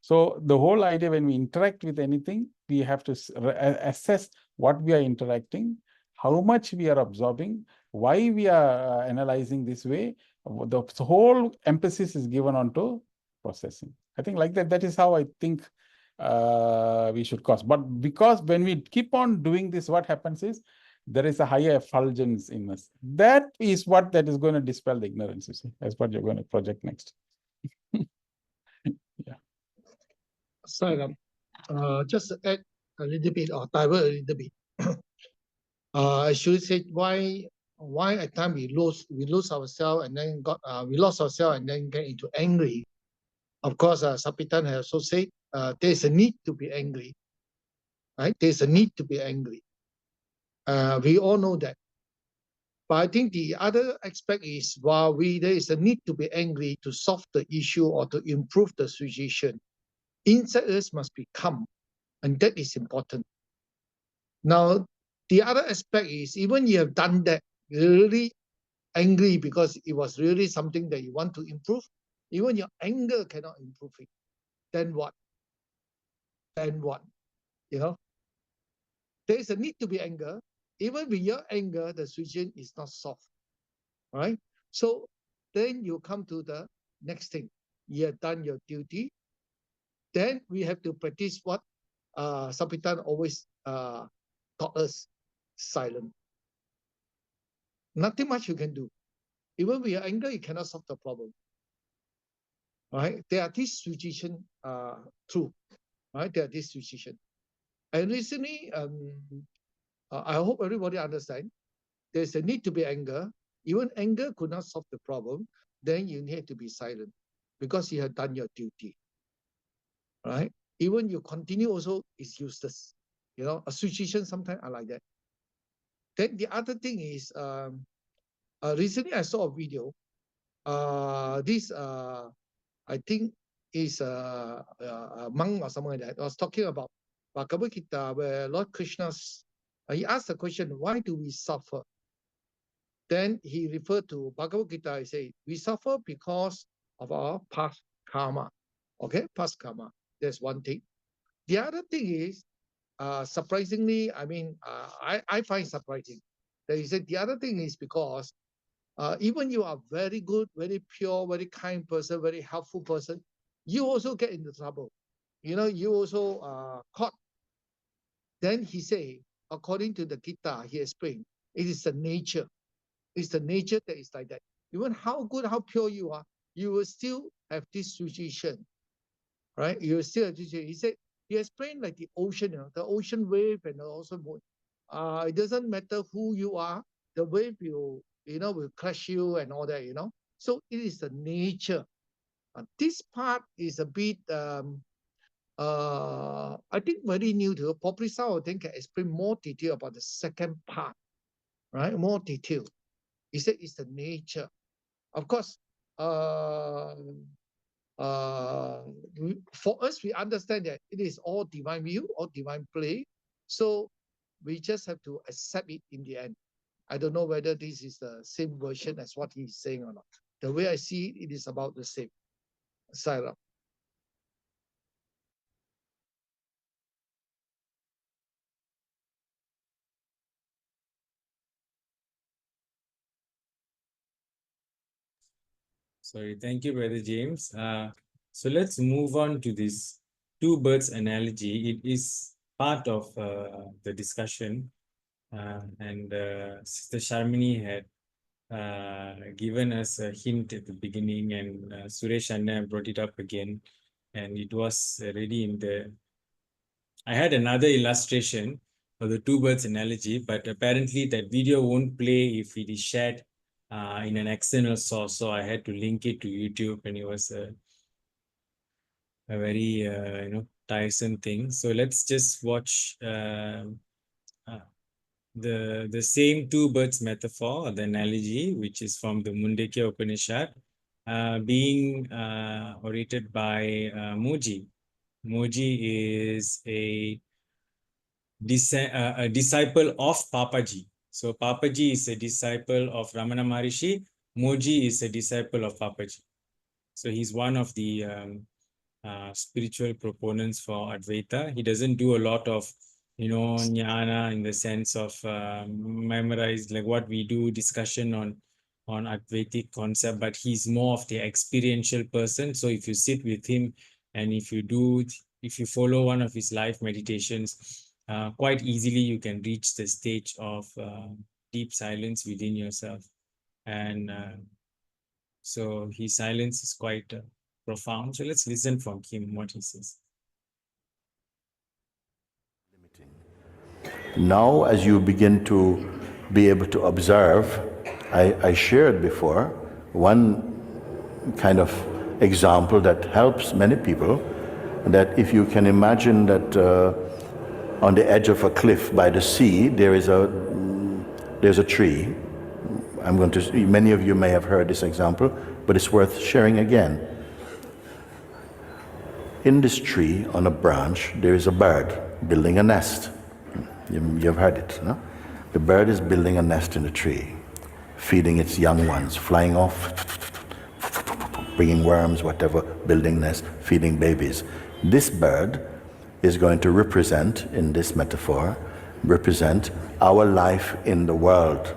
H: So the whole idea, when we interact with anything, we have to assess what we are interacting, how much we are absorbing, why we are analyzing this way. The whole emphasis is given onto processing. I think like that, that is how I think we should cause. But because when we keep on doing this, what happens is there is a higher effulgence in us. That is what that is going to dispel the ignorance, you see. That's what you're going to project next. Yeah.
D: Saram. just to add a little bit or divert a little bit. I should say why at times we lose ourselves and then we lost ourselves and then get into angry. Of course, Sapitan has also said there's a need to be angry, right? There's a need to be angry. We all know that. But I think the other aspect is while there is a need to be angry to solve the issue or to improve the situation, inside us must be calm, and that is important. Now, the other aspect is even you have done that, you're really angry because it was really something that you want to improve, even your anger cannot improve it. Then what? Then what? You know, there is a need to be anger. Even with your anger, the situation is not solved. Right? So then you come to the next thing. You have done your duty. Then we have to practice what Sapitan always taught us: silent. Nothing much you can do. Even with your anger, you cannot solve the problem. Right? There are these situations true. Right? There are these situations. And recently, I hope everybody understand, there's a need to be anger. Even anger could not solve the problem. Then you need to be silent because you have done your duty. Right? Even you continue also is useless. You know, a situation sometimes are like that. Then the other thing is, recently I saw a video. This I think is a monk or something like that. I was talking about Bhagavad Gita, where Lord Krishna's he asked the question, why do we suffer? Then he referred to Bhagavad Gita. He said, we suffer because of our past karma. Okay, past karma. That's one thing. The other thing is, surprisingly, I mean, I find surprising that he said the other thing is because even you are very good, very pure, very kind person, very helpful person, you also get into trouble. You know, you also caught. Then he say, according to the Gita, he explained, it is the nature. It's the nature that is like that. Even how good, how pure you are, you will still have this situation, right? You will still have this. He said, he explained like the ocean, you know, the ocean wave and the ocean moon. It doesn't matter who you are, the wave will crush you and all that, you know. So it is the nature. This part is a bit, I think very new to you. Probably some of them can explain more detail about the second part, right? More detail. He said it's the nature. Of course, for us, we understand that it is all divine view, all divine play. So we just have to accept it in the end. I don't know whether this is the same version as what he's saying or not. The way I see it, it is about the same. Sarah.
A: Sorry, thank you, Brother James. So let's move on to this two birds analogy. It is part of the discussion, and Sister Sharmini had given us a hint at the beginning, and Suresh Anna brought it up again, and it was already in the. I had another illustration of the two birds analogy, but apparently that video won't play if it is shared in an external source. So I had to link it to YouTube, and it was a very tiresome thing. So let's just watch the same two birds metaphor or the analogy, which is from the Mundakya Upanishad, being orated by Moji. Moji is a disciple of Papaji. So Papaji is a disciple of Ramana Maharishi. Moji is a disciple of Papaji. So he's one of the spiritual proponents for Advaita. He doesn't do a lot of, jnana in the sense of memorize like what we do, discussion on Advaitic concept, but he's more of the experiential person. So if you sit with him and if you follow one of his live meditations, quite easily you can reach the stage of deep silence within yourself. And so his silence is quite profound. So let's listen from him what he says.
I: Now, as you begin to be able to observe, I shared before one kind of example that helps many people, that if you can imagine that on the edge of a cliff by the sea, there's a tree. Many of you may have heard this example, but it's worth sharing again. In this tree, on a branch, there is a bird building a nest. You've heard it, no? The bird is building a nest in the tree, feeding its young ones, flying off, bringing worms, whatever, building nests, feeding babies. This bird is going to represent, in this metaphor, represent our life in the world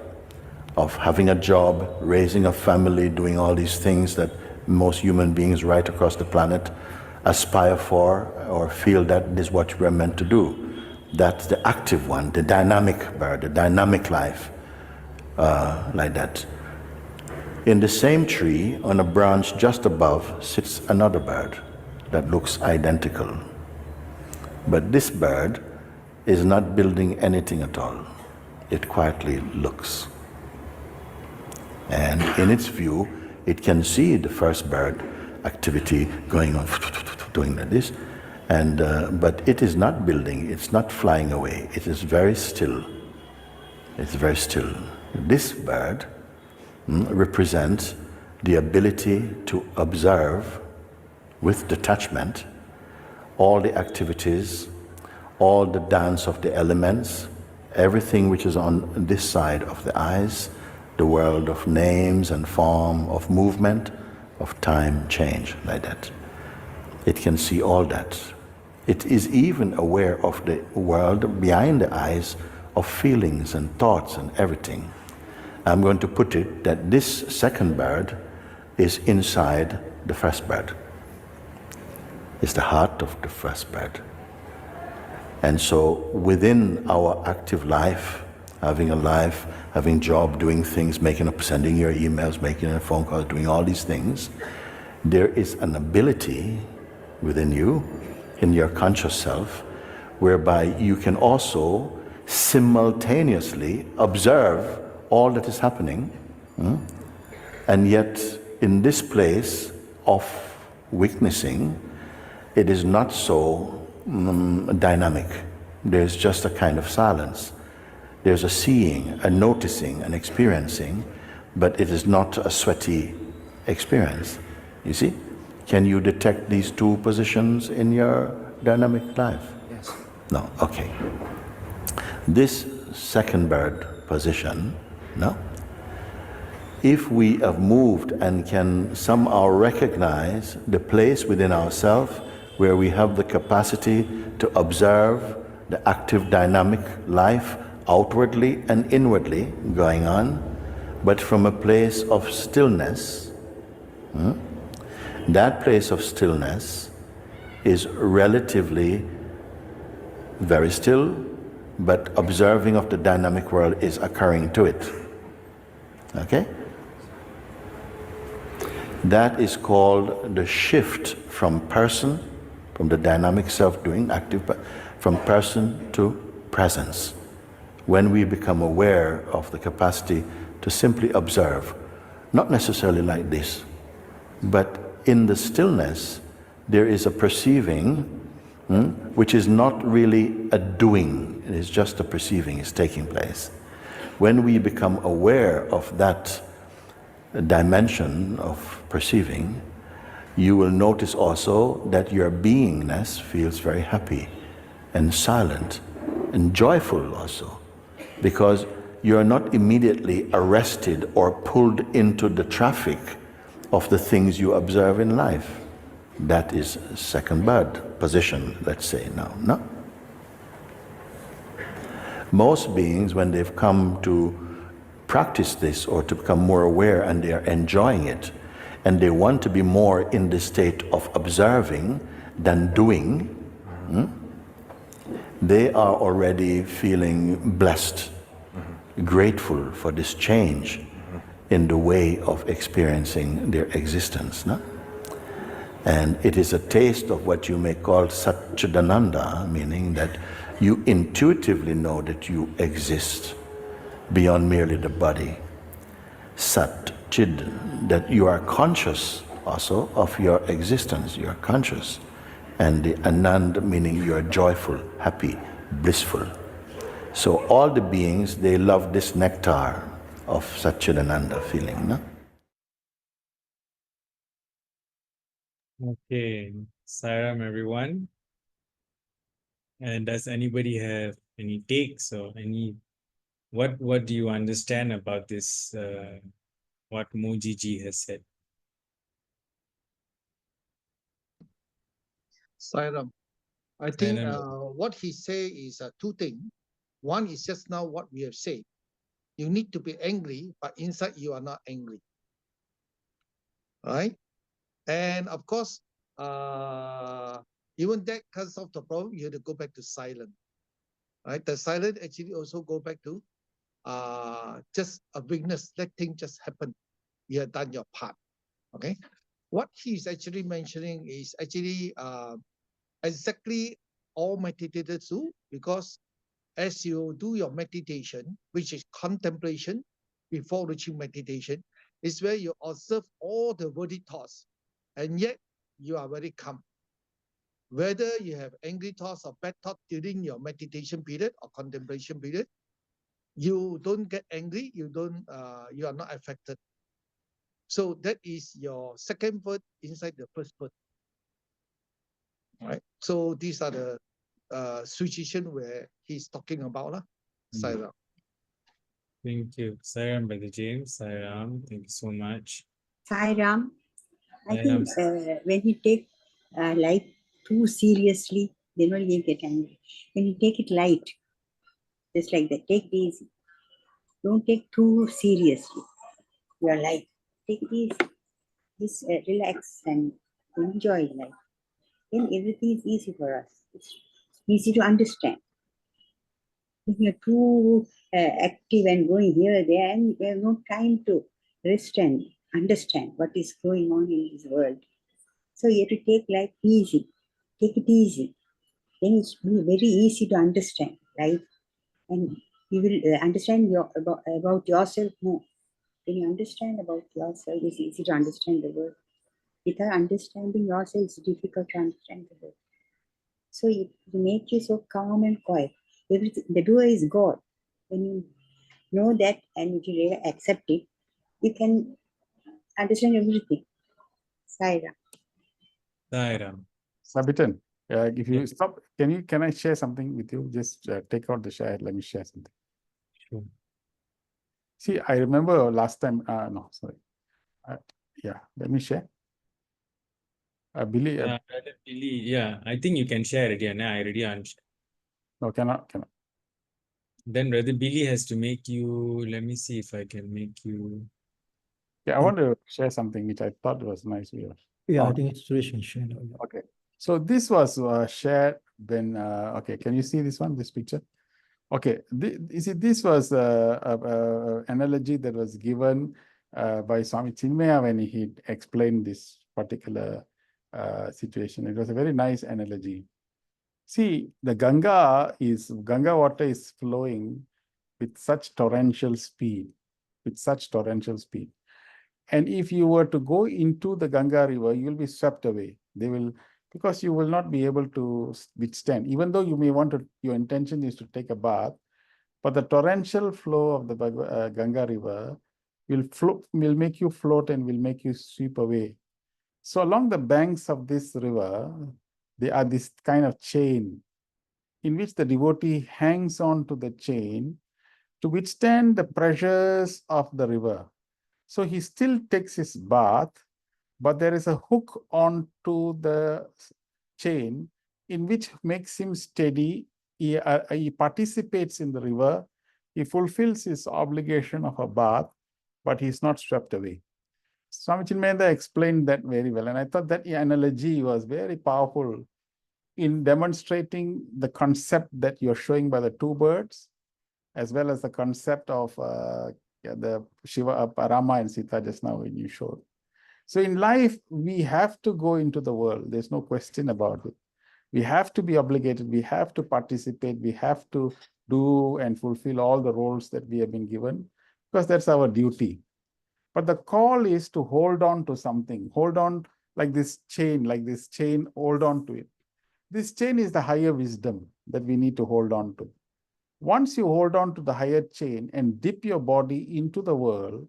I: of having a job, raising a family, doing all these things that most human beings right across the planet aspire for or feel that this is what we're meant to do. That's the active one, the dynamic bird, the dynamic life, like that. In the same tree, on a branch just above, sits another bird that looks identical. But this bird is not building anything at all. It quietly looks. And in its view, it can see the first bird activity going on, doing like this. And but it is not building, it's not flying away, it is very still. It's very still. This bird represents the ability to observe with detachment all the activities, all the dance of the elements, everything which is on this side of the eyes, the world of names and form, of movement, of time, change, like that. It can see all that. It is even aware of the world behind the eyes of feelings and thoughts and everything. I'm going to put it that this second bird is inside the first bird. It's the heart of the first bird. And so within our active life, having job, doing things, sending your emails, making a phone call, doing all these things, there is an ability within you, in your conscious self, whereby you can also simultaneously observe all that is happening, and yet in this place of witnessing, it is not so dynamic. There's just a kind of silence. There's a seeing, a noticing, an experiencing, but it is not a sweaty experience. You see? Can you detect these two positions in your dynamic life?
J: Yes.
I: No? Okay. This second bird position, no? If we have moved and can somehow recognize the place within ourselves where we have the capacity to observe the active dynamic life outwardly and inwardly going on, but from a place of stillness, that place of stillness is relatively very still, but observing of the dynamic world is occurring to it. Okay? That is called the shift from person, from the dynamic self-doing, active, from person to presence. When we become aware of the capacity to simply observe, not necessarily like this, but in the stillness, there is a perceiving, which is not really a doing, it is just a perceiving is taking place. When we become aware of that dimension of perceiving, you will notice also that your beingness feels very happy and silent and joyful also, because you are not immediately arrested or pulled into the traffic of the things you observe in life. That is second bird position, let's say now. No? Most beings, when they've come to practice this or to become more aware and they are enjoying it, and they want to be more in the state of observing than doing, they are already feeling blessed, grateful for this change in the way of experiencing their existence. No? And it is a taste of what you may call Satchidananda, meaning that You intuitively know that you exist beyond merely the body. Sat, Chid, that you are conscious also of your existence, you are conscious. And the Anand meaning you are joyful, happy, blissful. So all the beings, they love this nectar of Satchidananda feeling, no?
A: Okay, Sairam everyone. And does anybody have any takes or any, what do you understand about this, what Mojiji has said?
D: Sairam, I think
A: Sairam.
D: what he say is two things. One is just now what we have said. You need to be angry, but inside you are not angry. Right? And of course, even that can't solve the problem. You have to go back to silent. Right? The silent actually also go back to just a weakness. Let things just happen. You have done your part. Okay. What he's actually mentioning is actually exactly all meditators do, because as you do your meditation, which is contemplation before reaching meditation, is where you observe all the worldly thoughts, and yet you are very calm. Whether you have angry thoughts or bad thoughts during your meditation period or contemplation period, you don't get angry, you are not affected. So that is your second word inside the first word. Right? So these are the situation where he's talking about, Sairam.
A: Thank you. Sairam, Brother James. Sairam, thank you so much.
C: Sai Ram, I
A: Sairam,
C: think when you take life too seriously, then only you get angry. When you take it light, just like that, take it easy. Don't take too seriously your life. Take it easy. Just relax and enjoy life. Then everything is easy for us. It's easy to understand. If you're too active and going here, there, and you have no time to rest and understand what is going on in this world. So you have to take life easy. Take it easy. Then it's very easy to understand life, and you will understand about yourself more. When you understand about yourself, it's easy to understand the world. Without understanding yourself, it's difficult to understand the world. So it makes you so calm and quiet. Everything, the doer is God. When you know that and if you really accept it, you can understand everything. Saira.
A: Sairam.
H: Sabitan, if you
A: Yeah.
H: stop, can I share something with you? Just take out the share. Let me share something.
A: Sure.
H: See, I remember last time. No, sorry. Yeah, let me share. Billy.
A: Yeah, Brother Billy, yeah, I think you can share it. Yeah, I already unshared.
H: No, cannot.
A: Then Brother Billy has to make you, let me see if I can make you.
H: Yeah, I want to share something which I thought was nice.
J: Yeah, I think Suresh can share now. Yeah.
H: Okay. So this was shared when, okay, can you see this one, this picture? Okay, you see, this was an analogy that was given by Swami Chinmaya when he explained this particular situation. It was a very nice analogy. See, the Ganga water is flowing with such torrential speed, And if you were to go into the Ganga river, you will be swept away. Because you will not be able to withstand, even though you may want to, your intention is to take a bath, but the torrential flow of the Ganga river will make you float and will make you sweep away. So along the banks of this river, there are this kind of chain in which the devotee hangs on to the chain to withstand the pressures of the river. So he still takes his bath, but there is a hook onto the chain in which makes him steady. He participates in the river. He fulfills his obligation of a bath, but he's not swept away. Swami Chinmaya explained that very well. And I thought that analogy was very powerful in demonstrating the concept that you're showing by the two birds, as well as the concept of the Shiva, Rama and Sita just now when you showed. So in life, we have to go into the world. There's no question about it. We have to be obligated, we have to participate, we have to do and fulfill all the roles that we have been given, because that's our duty. But the call is to hold on to something, hold on like this chain, hold on to it. This chain is the higher wisdom that we need to hold on to. Once you hold on to the higher chain and dip your body into the world,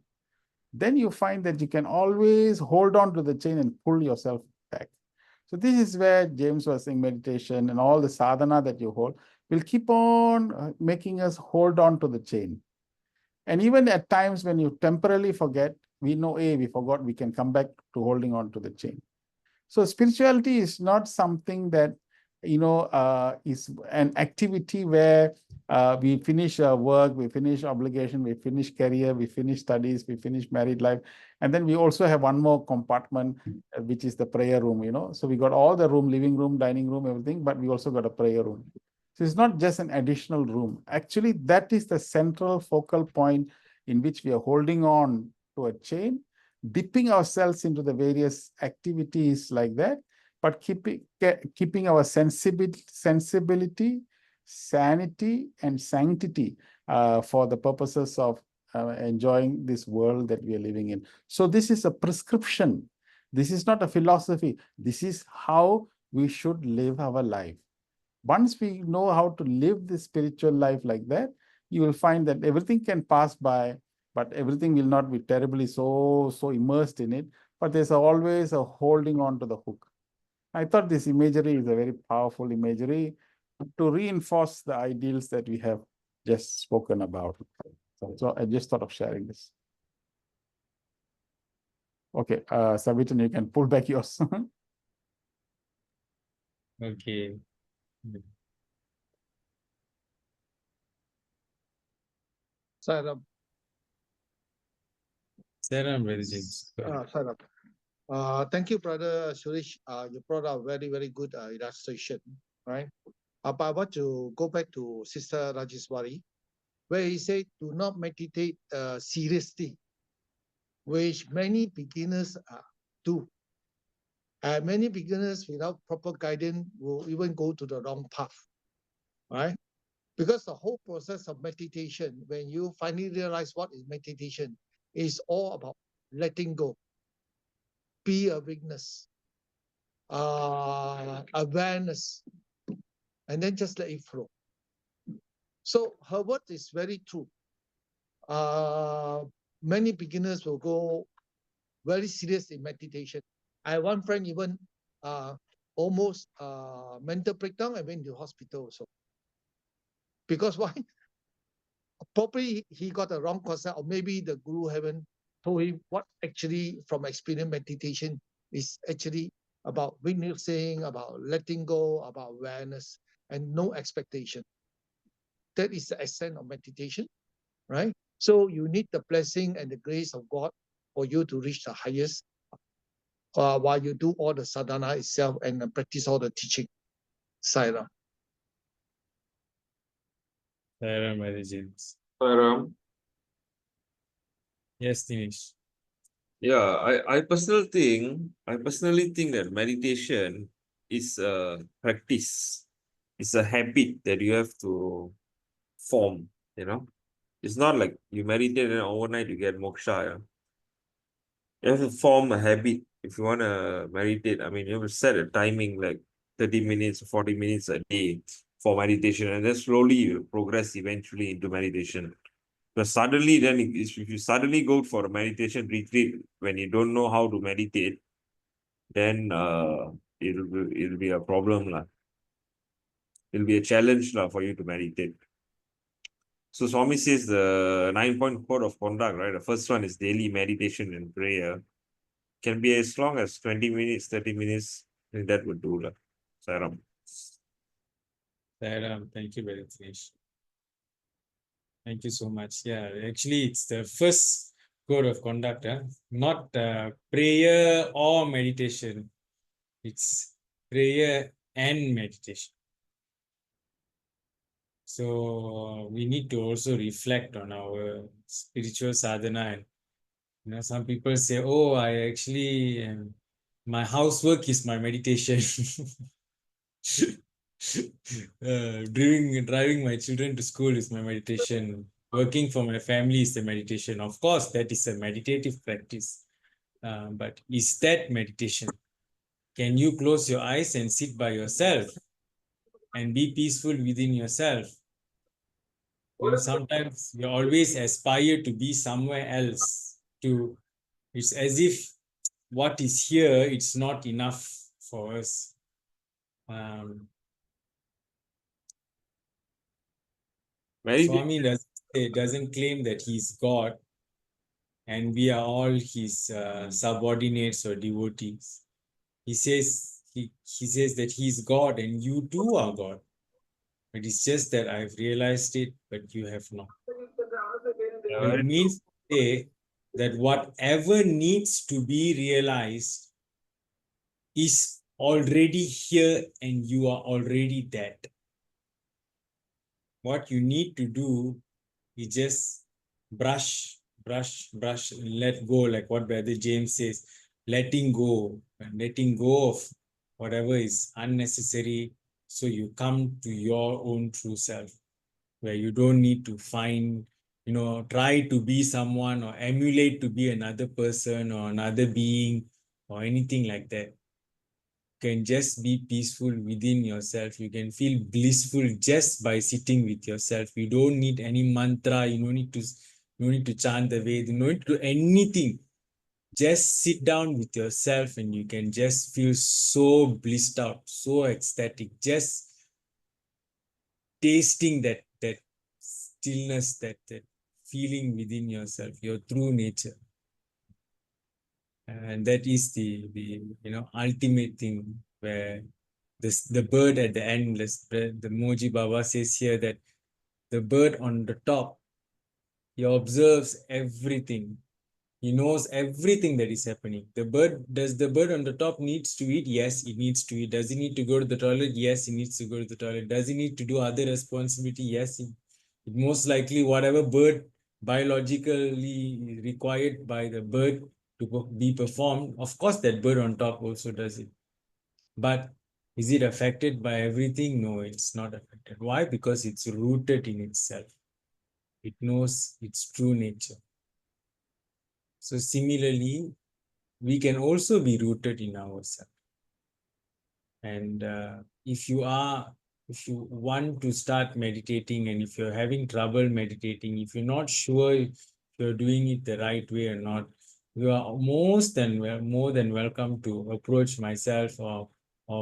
H: then you find that you can always hold on to the chain and pull yourself back. So this is where James was saying meditation and all the sadhana that you hold will keep on making us hold on to the chain. And even at times when you temporarily forget, we know, hey, we forgot, we can come back to holding on to the chain. So spirituality is not something that, is an activity where we finish our work, we finish obligation, we finish career, we finish studies, we finish married life. And then we also have one more compartment, which is the prayer room, So we got all the room, living room, dining room, everything, but we also got a prayer room. So it's not just an additional room. Actually, that is the central focal point in which we are holding on to a chain, dipping ourselves into the various activities like that, but keeping our sensibility, sanity, and sanctity for the purposes of enjoying this world that we are living in. So this is a prescription. This is not a philosophy. This is how we should live our life. Once we know how to live this spiritual life like that, you will find that everything can pass by, but everything will not be terribly so immersed in it. But there's always a holding on to the hook. I thought this imagery is a very powerful imagery to reinforce the ideals that we have just spoken about. So I just thought of sharing this. Okay, Savitan, you can pull back yours.
A: Okay.
D: Saram.
A: Saram, Brother James.
D: Saram. Thank you, Brother Suresh. You brought out very, very good illustration, right? But I want to go back to Sister Rajeswari, where he said, do not meditate seriously, which many beginners do. Many beginners without proper guidance will even go to the wrong path, right? Because the whole process of meditation, when you finally realize what is meditation, is all about letting go, be a witness, awareness, and then just let it flow. So her word is very true. Many beginners will go very serious in meditation. I have one friend even almost mental breakdown and went to hospital also. Because why? Probably he got the wrong concept, or maybe the guru haven't told him what actually from experience meditation is actually about witnessing, about letting go, about awareness, and no expectation. That is the essence of meditation, right? So you need the blessing and the grace of God for you to reach the highest while you do all the sadhana itself and practice all the teaching. Saira.
A: Saram, Brother James. Yes, Dinesh.
K: Yeah, I personally think that meditation is a practice. It's a habit that you have to form, It's not like you meditate and overnight you get moksha. Yeah? You have to form a habit if you want to meditate. I mean, you have to set a timing like 30 minutes, 40 minutes a day for meditation, and then slowly you progress eventually into meditation. But suddenly, then if you suddenly go for a meditation retreat when you don't know how to meditate, then it'll be a problem lah. It'll be a challenge lah for you to meditate. So Swami says the 9-point code of conduct, right? The first one is daily meditation and prayer. Can be as long as 20 minutes, 30 minutes. I think that would do lah. Saram.
A: Saram, thank you, Brother Dinesh. Thank you so much. Yeah, actually, it's the first code of conduct, not prayer or meditation. It's prayer and meditation. So we need to also reflect on our spiritual sadhana. And some people say, "Oh, I actually my housework is my meditation." Driving my children to school is my meditation. Working for my family is a meditation. Of course, that is a meditative practice. But is that meditation? Can you close your eyes and sit by yourself and be peaceful within yourself? You know, sometimes we always aspire to be somewhere else. It's as if what is here, it's not enough for us. Swami doesn't claim that he's God and we are all his subordinates or devotees. He says that he's God and you too are God. But it's just that I've realized it, but you have not.
K: Yeah,
A: It means to say that whatever needs to be realized is already here and you are already that. What you need to do is just brush, let go, like what Brother James says, letting go of whatever is unnecessary. So you come to your own true self, where you don't need to find, try to be someone or emulate to be another person or another being or anything like that. You can just be peaceful within yourself. You can feel blissful just by sitting with yourself. You don't need any mantra. You don't need to chant the Ved. You don't need to do anything. Just sit down with yourself and you can just feel so blissed out, so ecstatic, just tasting that stillness, that feeling within yourself, your true nature. And that is the ultimate thing, where the bird at the end, the Moji Baba says here that the bird on the top, he observes everything. He knows everything that is happening. Does the bird on the top needs to eat? Yes, it needs to eat. Does he need to go to the toilet? Yes, he needs to go to the toilet. Does he need to do other responsibility? Yes, it most likely whatever bird biologically required by the bird to be performed, of course that bird on top also does it. But is it affected by everything? No, it's not affected. Why? Because it's rooted in itself. It knows its true nature. So similarly, we can also be rooted in ourselves. And if you want to start meditating, and if you're having trouble meditating, if you're not sure if you're doing it the right way or not, you are more than welcome to approach myself or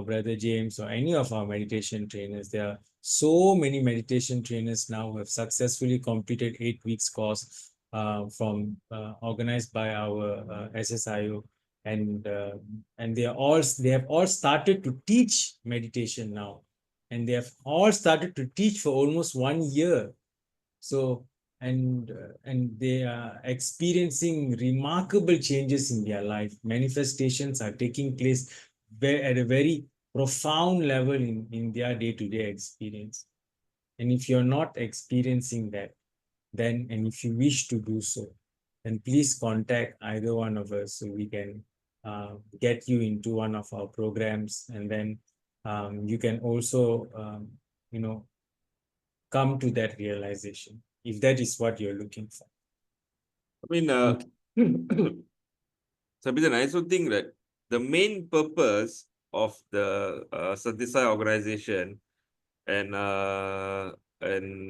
A: Brother James or any of our meditation trainers. There are so many meditation trainers now who have successfully completed 8 weeks course from organized by our SSIO, and they have all started to teach meditation now, and they have all started to teach for almost 1 year. So and they are experiencing remarkable changes in their life. Manifestations are taking place at a very profound level in their day-to-day experience. And if you're not experiencing that, then, and if you wish to do so, then please contact either one of us so we can get you into one of our programs. And then you can also, come to that realization, if that is what you're looking for.
K: I mean, Sabithan, I also think that the main purpose of the Sathya organization and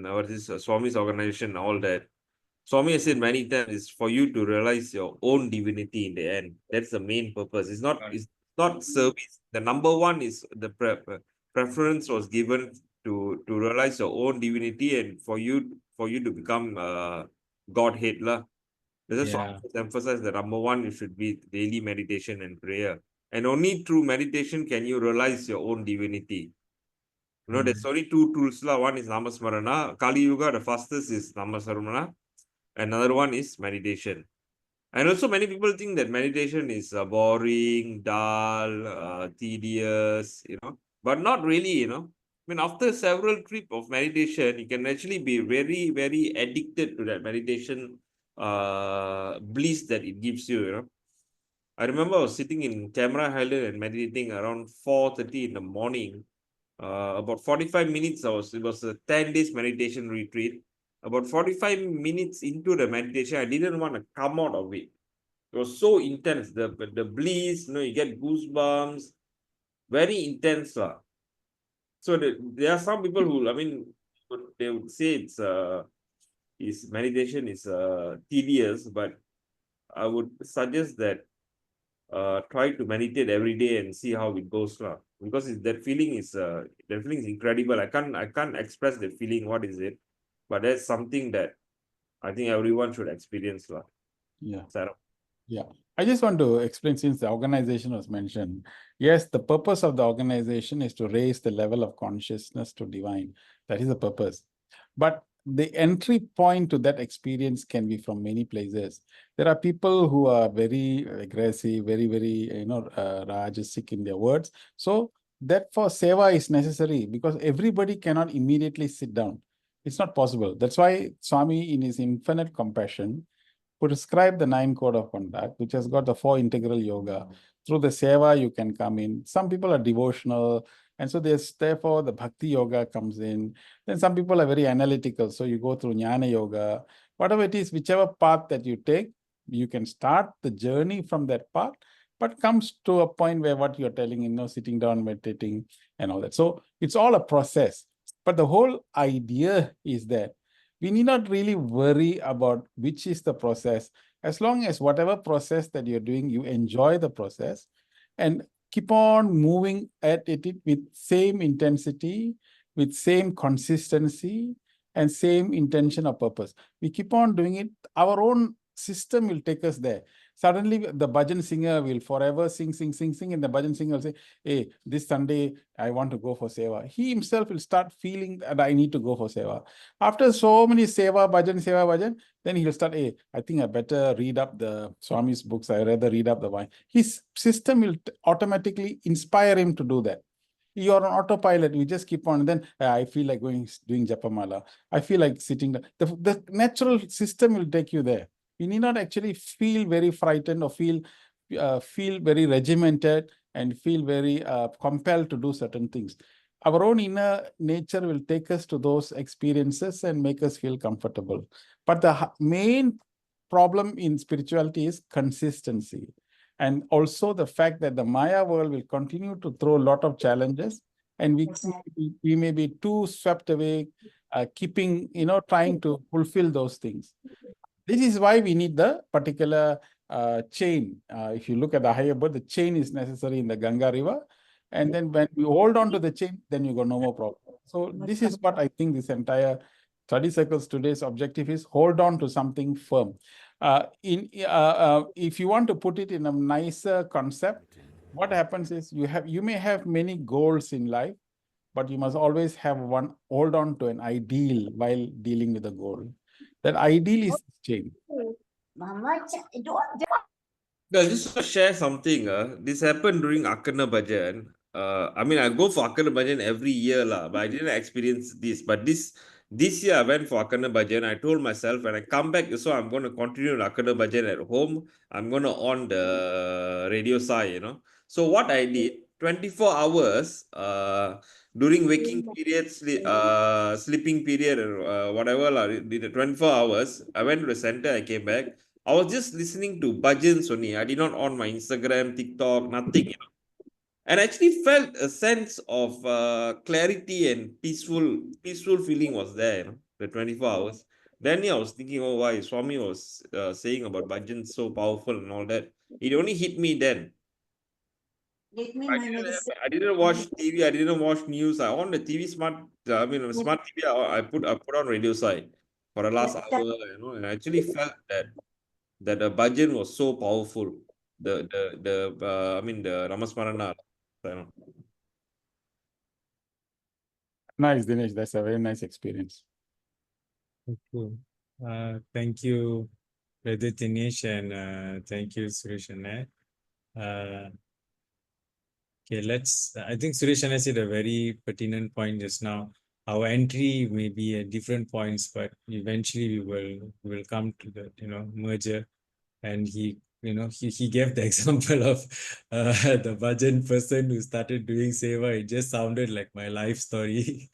K: what is Swami's organization, all that, Swami has said many times, is for you to realize your own divinity in the end. That's the main purpose. It's not service. The number one is the preference was given to realize your own divinity and for you to become Godhead lah. That's why Swami emphasize the number one, it should be daily meditation and prayer. And only through meditation can you realize your own divinity. You know, there's only two tools lah. One is Namasmarana. Kali Yuga, the fastest is Namasmarana. Another one is meditation. And also many people think that meditation is boring, dull, tedious, but not really, I mean, after several trips of meditation, you can actually be very, very addicted to that meditation bliss that it gives you, I remember I was sitting in Camera Highland and meditating around 4:30 in the morning. about 45 minutes. It was a 10 days meditation retreat. About 45 minutes into the meditation, I didn't want to come out of it. It was so intense. The bliss, you get goosebumps, very intense. So there are some people who, they would say meditation is tedious, but I would suggest that try to meditate every day and see how it goes, because that feeling is incredible. I can't express the feeling. What is it? But that's something that I think everyone should experience,
H: Yeah.
K: Sarah.
H: Yeah. I just want to explain, since the organization was mentioned. Yes, the purpose of the organization is to raise the level of consciousness to divine. That is the purpose. But the entry point to that experience can be from many places. There are people who are very aggressive, very, rajasic in their words. So that for seva is necessary, because everybody cannot immediately sit down. It's not possible. That's why Swami, in his infinite compassion, prescribe the 9 code of conduct, which has got the 4 integral yoga. Through the seva, you can come in. Some people are devotional, and so therefore the bhakti yoga comes in. Then some people are very analytical, so you go through jnana yoga. Whatever it is, whichever path that you take, you can start the journey from that path, but comes to a point where what you're telling, sitting down, meditating, and all that. So it's all a process. But the whole idea is that we need not really worry about which is the process, as long as whatever process that you're doing, you enjoy the process and keep on moving at it with same intensity, with same consistency, and same intention or purpose. We keep on doing it, our own system will take us there. Suddenly, the bhajan singer will forever sing, and the bhajan singer will say, hey, this Sunday, I want to go for seva. He himself will start feeling that I need to go for seva. After so many seva, bhajan, then he'll start, hey, I think I better read up the Swami's books. I rather read up the wine. His system will automatically inspire him to do that. You're on autopilot. You just keep on. Then I feel like doing japamala. I feel like sitting. The natural system will take you there. You need not actually feel very frightened or feel very regimented and feel very compelled to do certain things. Our own inner nature will take us to those experiences and make us feel comfortable. But the main problem in spirituality is consistency. And also the fact that the Maya world will continue to throw a lot of challenges, and we may be too swept away, trying to fulfill those things. This is why we need the particular chain. If you look at the higher birth, the chain is necessary in the Ganga River. And then when you hold on to the chain, then you got no more problem. So this is what I think this entire study circles today's objective is: hold on to something firm. If you want to put it in a nicer concept, what happens is you may have many goals in life, but you must always have one, hold on to an ideal while dealing with a goal. That ideal is change.
K: I just want to share something. This happened during Akana Bhajan. I go for Akana Bhajan every year, but I didn't experience this. But this year I went for Akana Bhajan. I told myself when I come back, so I'm going to continue Akana Bhajan at home. I'm going to on the radio side, So what I did, 24 hours during waking period, sleeping period, or whatever, did the 24 hours. I went to the center, I came back. I was just listening to bhajans only. I did not on my Instagram, TikTok, nothing, And I actually felt a sense of clarity and peaceful feeling was there, the 24 hours. Then I was thinking, oh, why Swami was saying about bhajans so powerful and all that. It only hit me then. I didn't watch TV. I didn't watch news. I on the TV smart TV. I put on radio side for the last hour, and I actually felt that the bhajan was so powerful. The Ramasmarana.
H: Nice, Dinesh. That's a very nice experience.
A: Okay. Thank you, Brother Dinesh, and thank you, Suresh and okay, I think Suresh and I said a very pertinent point just now. Our entry may be at different points, but eventually we will come to the merger, and he he gave the example of the bhajan person who started doing seva. It just sounded like my life story.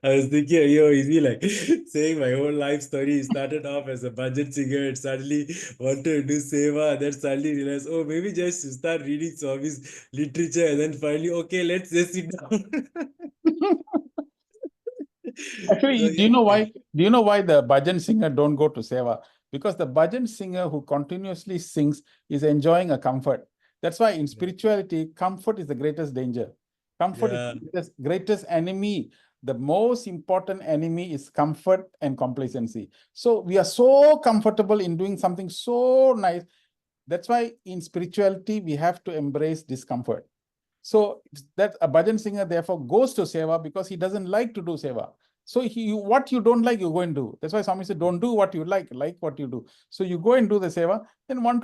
A: I was thinking, is he like saying my whole life story? He started off as a bhajan singer and suddenly wanted to do seva, and then suddenly realized, oh, maybe just to start reading Swami's literature, and then finally, okay, let's just sit down.
H: Actually,
A: So,
H: do you know why? Do you know why the bhajan singer don't go to seva? Because the bhajan singer who continuously sings is enjoying a comfort. That's why in spirituality, comfort is the greatest danger. Comfort
A: Yeah.
H: is the greatest enemy. The most important enemy is comfort and complacency. So we are so comfortable in doing something so nice. That's why in spirituality, we have to embrace discomfort. So that a bhajan singer therefore goes to seva because he doesn't like to do seva. So what you don't like, you go and do. That's why Swami said, don't do what you like what you do. So you go and do the seva, then not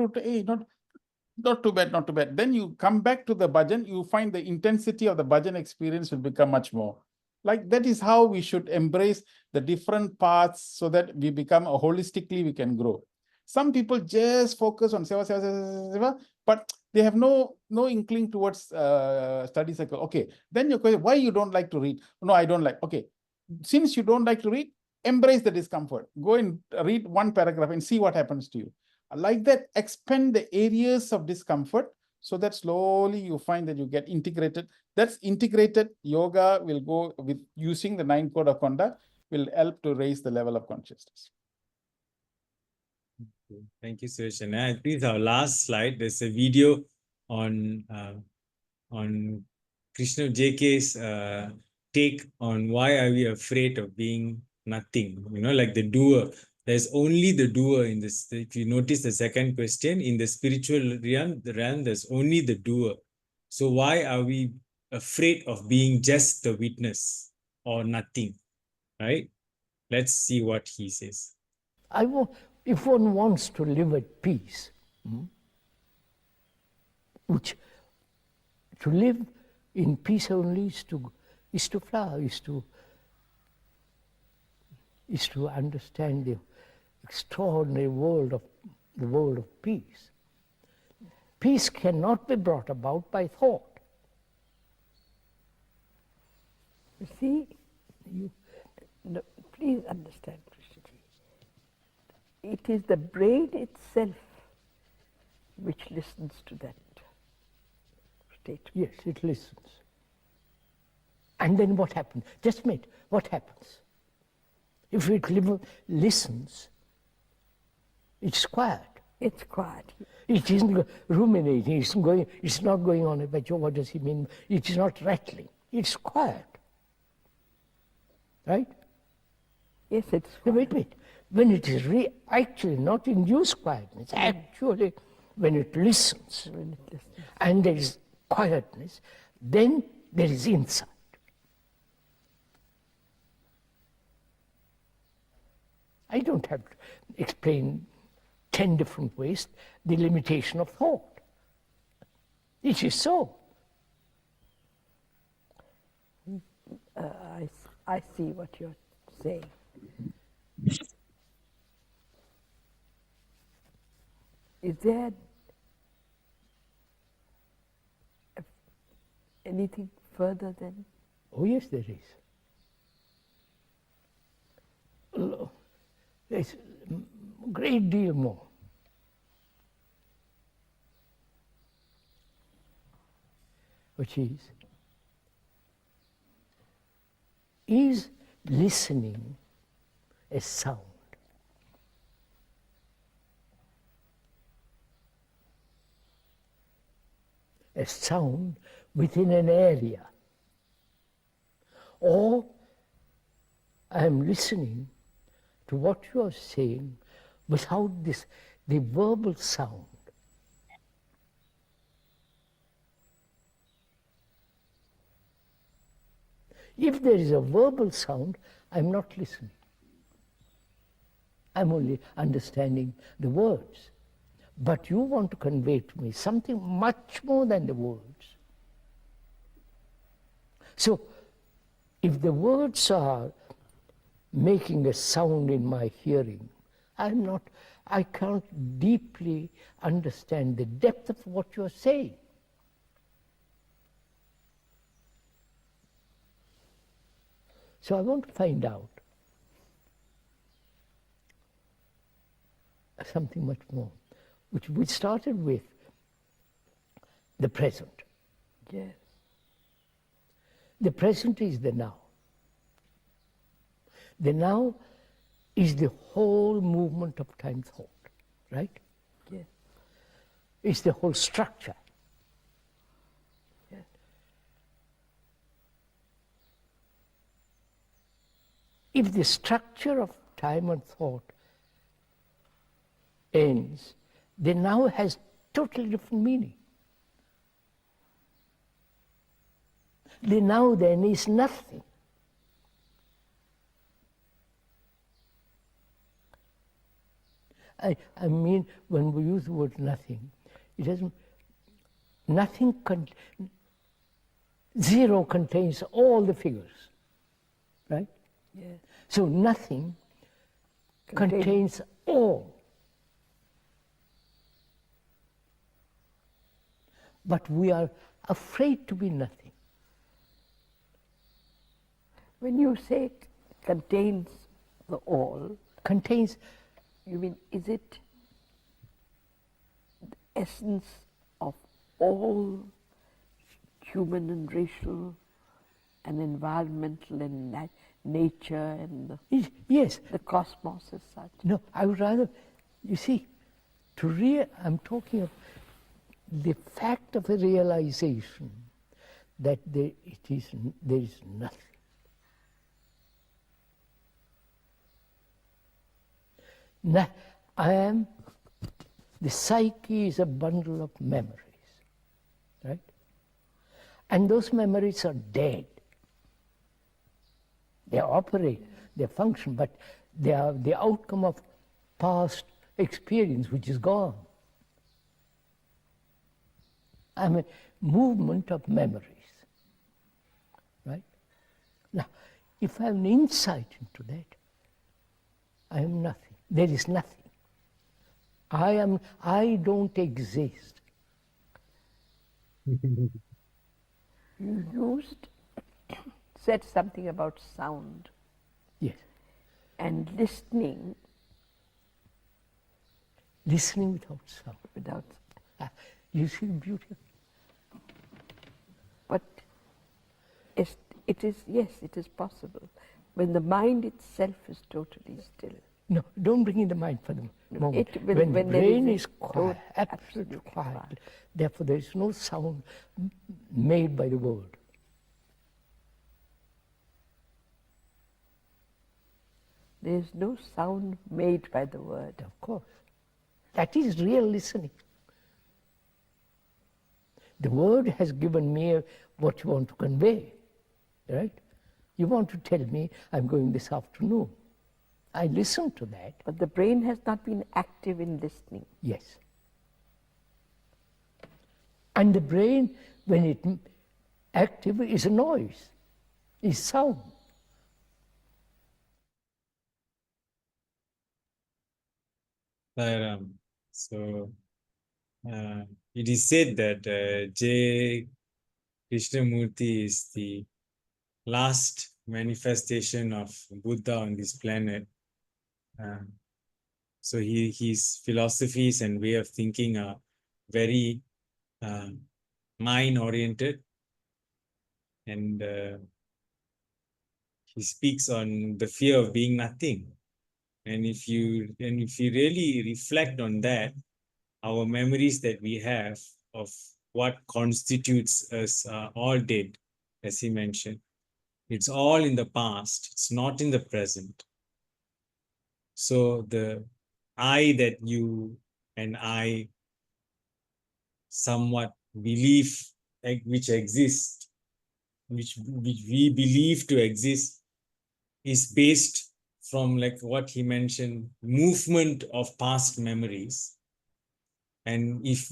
H: too bad, not too bad. Then you come back to the bhajan, you find the intensity of the bhajan experience will become much more. Like that is how we should embrace the different paths so that we become holistically, we can grow. Some people just focus on seva, seva, seva, seva, but they have no inkling towards study cycle. Okay, then your question, why you don't like to read? No, I don't like. Okay, since you don't like to read, embrace the discomfort. Go and read one paragraph and see what happens to you. Like that, expand the areas of discomfort so that slowly you find that you get integrated. That's integrated yoga will go with using the 9 code of conduct will help to raise the level of consciousness.
A: Thank you, Suresh. And I think our last slide, there's a video on Krishna JK's take on why are we afraid of being nothing, like the doer. There's only the doer in this. If you notice the second question, in the spiritual realm, there's only the doer. So why are we afraid of being just the witness or nothing, right? Let's see what he says.
L: If one wants to live at peace, which to live in peace only is to flower, is to understand the extraordinary world of peace. Peace cannot be brought about by thought. You see, please understand, Krishnaji. It is the brain itself which listens to that state. Yes, it listens. And then what happens? Just a minute, what happens? If it listens, it's quiet.
M: It's quiet.
L: It isn't ruminating, it's not going on, but what does he mean? It is not rattling, it's quiet. Right?
M: Yes, it's
L: No,
M: quiet.
L: wait. When it is actually not induced quietness, actually when it listens, and there is quietness, then there is insight. I don't have to explain 10 different ways the limitation of thought. It is so.
M: I see what you're saying. Is there anything further than?
L: Oh yes, there is. There's a great deal more. Which is listening a sound? A sound within an area. Or I am listening to what you are saying without the verbal sound. If there is a verbal sound, I'm not listening. I'm only understanding the words. But you want to convey to me something much more than the words. So, if the words are making a sound in my hearing, I can't deeply understand the depth of what you're saying. So I want to find out something much more, which we started with the present.
M: Yes.
L: The present is the now. The now is the whole movement of time thought, right?
M: Yes.
L: It's the whole structure.
M: Yes.
L: If the structure of time and thought ends, the now has totally different meaning. The now then is nothing. I mean, when we use the word nothing, it doesn't, zero contains all the figures, right?
M: Yes.
L: So nothing contains all. But we are afraid to be nothing.
M: When you say contains the all,
L: Contains,
M: you mean, is it the essence of all human and racial and environmental and nature and
L: yes.
M: the cosmos as such?
L: No, I would rather, you see, I'm talking of the fact of a realization that there is nothing. The psyche is a bundle of memories, right? And those memories are dead. They operate, they function, but they are the outcome of past experience which is gone. I mean, movement of memories, right? Now, if I have an insight into that, I am nothing. There is nothing. I don't exist.
M: You said something about sound.
L: Yes.
M: And listening.
L: Listening without sound.
M: Without.
L: You see the beauty of it?
M: But it is possible. When the mind itself is totally still.
L: No, don't bring in the mind for the moment. When the brain is quiet, absolutely quiet, therefore there is no sound made by the world.
M: There is no sound made by the word.
L: Of course. That is real listening. The word has given me what you want to convey, right? You want to tell me, I'm going this afternoon. I listen to that.
M: But the brain has not been active in listening.
L: Yes. And the brain, when it active, is a noise, is sound.
A: So it is said that J. Krishnamurti is the last manifestation of Buddha on this planet. So his philosophies and way of thinking are very mind-oriented, and he speaks on the fear of being nothing. And if you really reflect on that, our memories that we have of what constitutes us are all dead, as he mentioned. It's all in the past. It's not in the present. So the I that you and I somewhat believe, which exists, which we believe to exist, is based from, like what he mentioned, movement of past memories. And if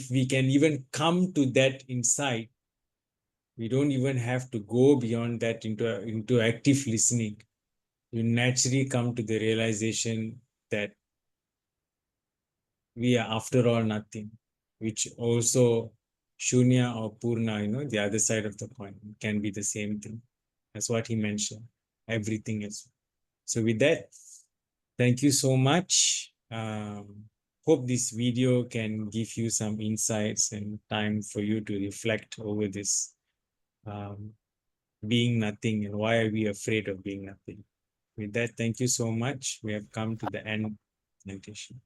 A: we can even come to that insight, we don't even have to go beyond that into active listening. You naturally come to the realization that we are after all nothing, which also Shunya or Purna, the other side of the coin can be the same thing. That's what he mentioned. Everything is. So with that, thank you so much. Hope this video can give you some insights and time for you to reflect over this being nothing and why are we afraid of being nothing. With that, thank you so much. We have come to the end of the presentation.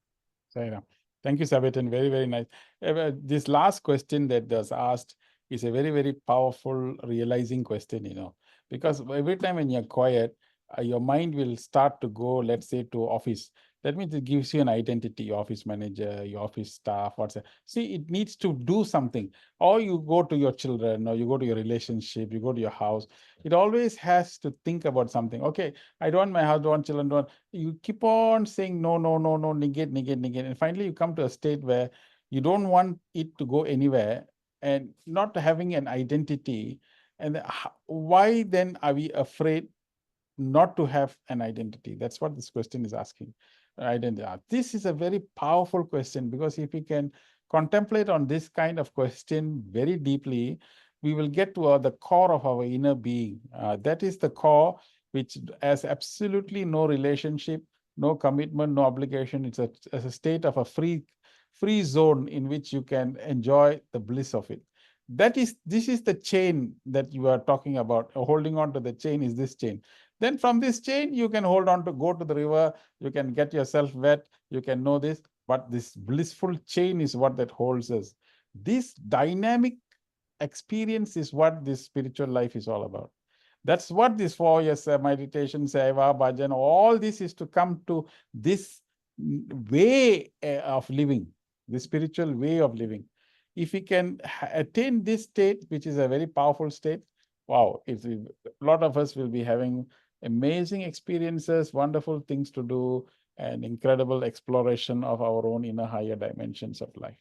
H: Thank you, Sabatin. Very, very nice. This last question that was asked is a very, very powerful realizing question, because every time when you're quiet, your mind will start to go, let's say, to office. That means it gives you an identity, your office manager, your office staff, what's it. See, it needs to do something. Or you go to your children, or you go to your relationship, you go to your house. It always has to think about something. Okay, I don't want my house, don't want children, don't want. You keep on saying no, no, no, no, negate, negate, negate. And finally you come to a state where you don't want it to go anywhere and not having an identity. And why then are we afraid not to have an identity? That's what this question is asking. Identity. This is a very powerful question, because if we can contemplate on this kind of question very deeply, we will get to the core of our inner being. That is the core which has absolutely no relationship, no commitment, no obligation. It's a state of a free zone in which you can enjoy the bliss of it. This is the chain that you are talking about. Holding on to the chain is this chain. Then from this chain, you can hold on to, go to the river, you can get yourself wet, you can know this, but this blissful chain is what that holds us. This dynamic experience is what this spiritual life is all about. That's what this 4 years meditation, seva, bhajan, all this is to come to this way of living, the spiritual way of living. If we can attain this state, which is a very powerful state, wow, a lot of us will be having amazing experiences, wonderful things to do, and incredible exploration of our own inner higher dimensions of life.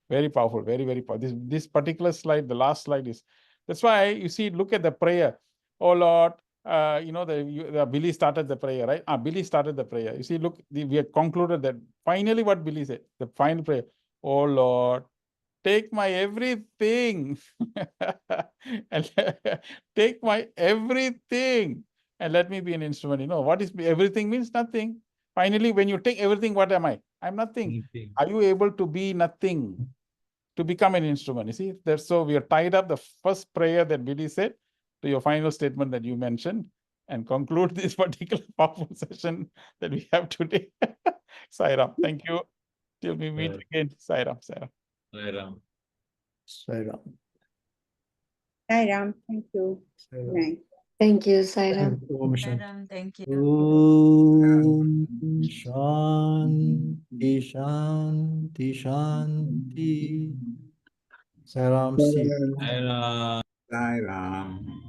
H: Very powerful, very, very powerful. This particular slide, the last slide is, that's why you see, look at the prayer. Oh Lord, Billy started the prayer, right? Billy started the prayer. You see, look, we have concluded that finally what Billy said, the final prayer, oh Lord, take my everything. And take my everything and let me be an instrument. What is everything means? Nothing. Finally, when you take everything, what am I? I'm nothing.
A: Nothing.
H: Are you able to be nothing to become an instrument? You see, so we are tied up the first prayer that Billy said to your final statement that you mentioned, and conclude this particular powerful session that we have today. Sairam, thank you. Till we meet again. Sairam, Sairam.
A: Sairam.
J: Sairam.
C: Hi, Ram. Thank you. Good
J: Sairam.
C: night.
N: Thank you, Sairam.
J: Om Shanti.
B: Madam, thank you.
J: Om Shanti Shanti Shanti. Sairam. See you.
A: Sairam.
O: Sai Ram.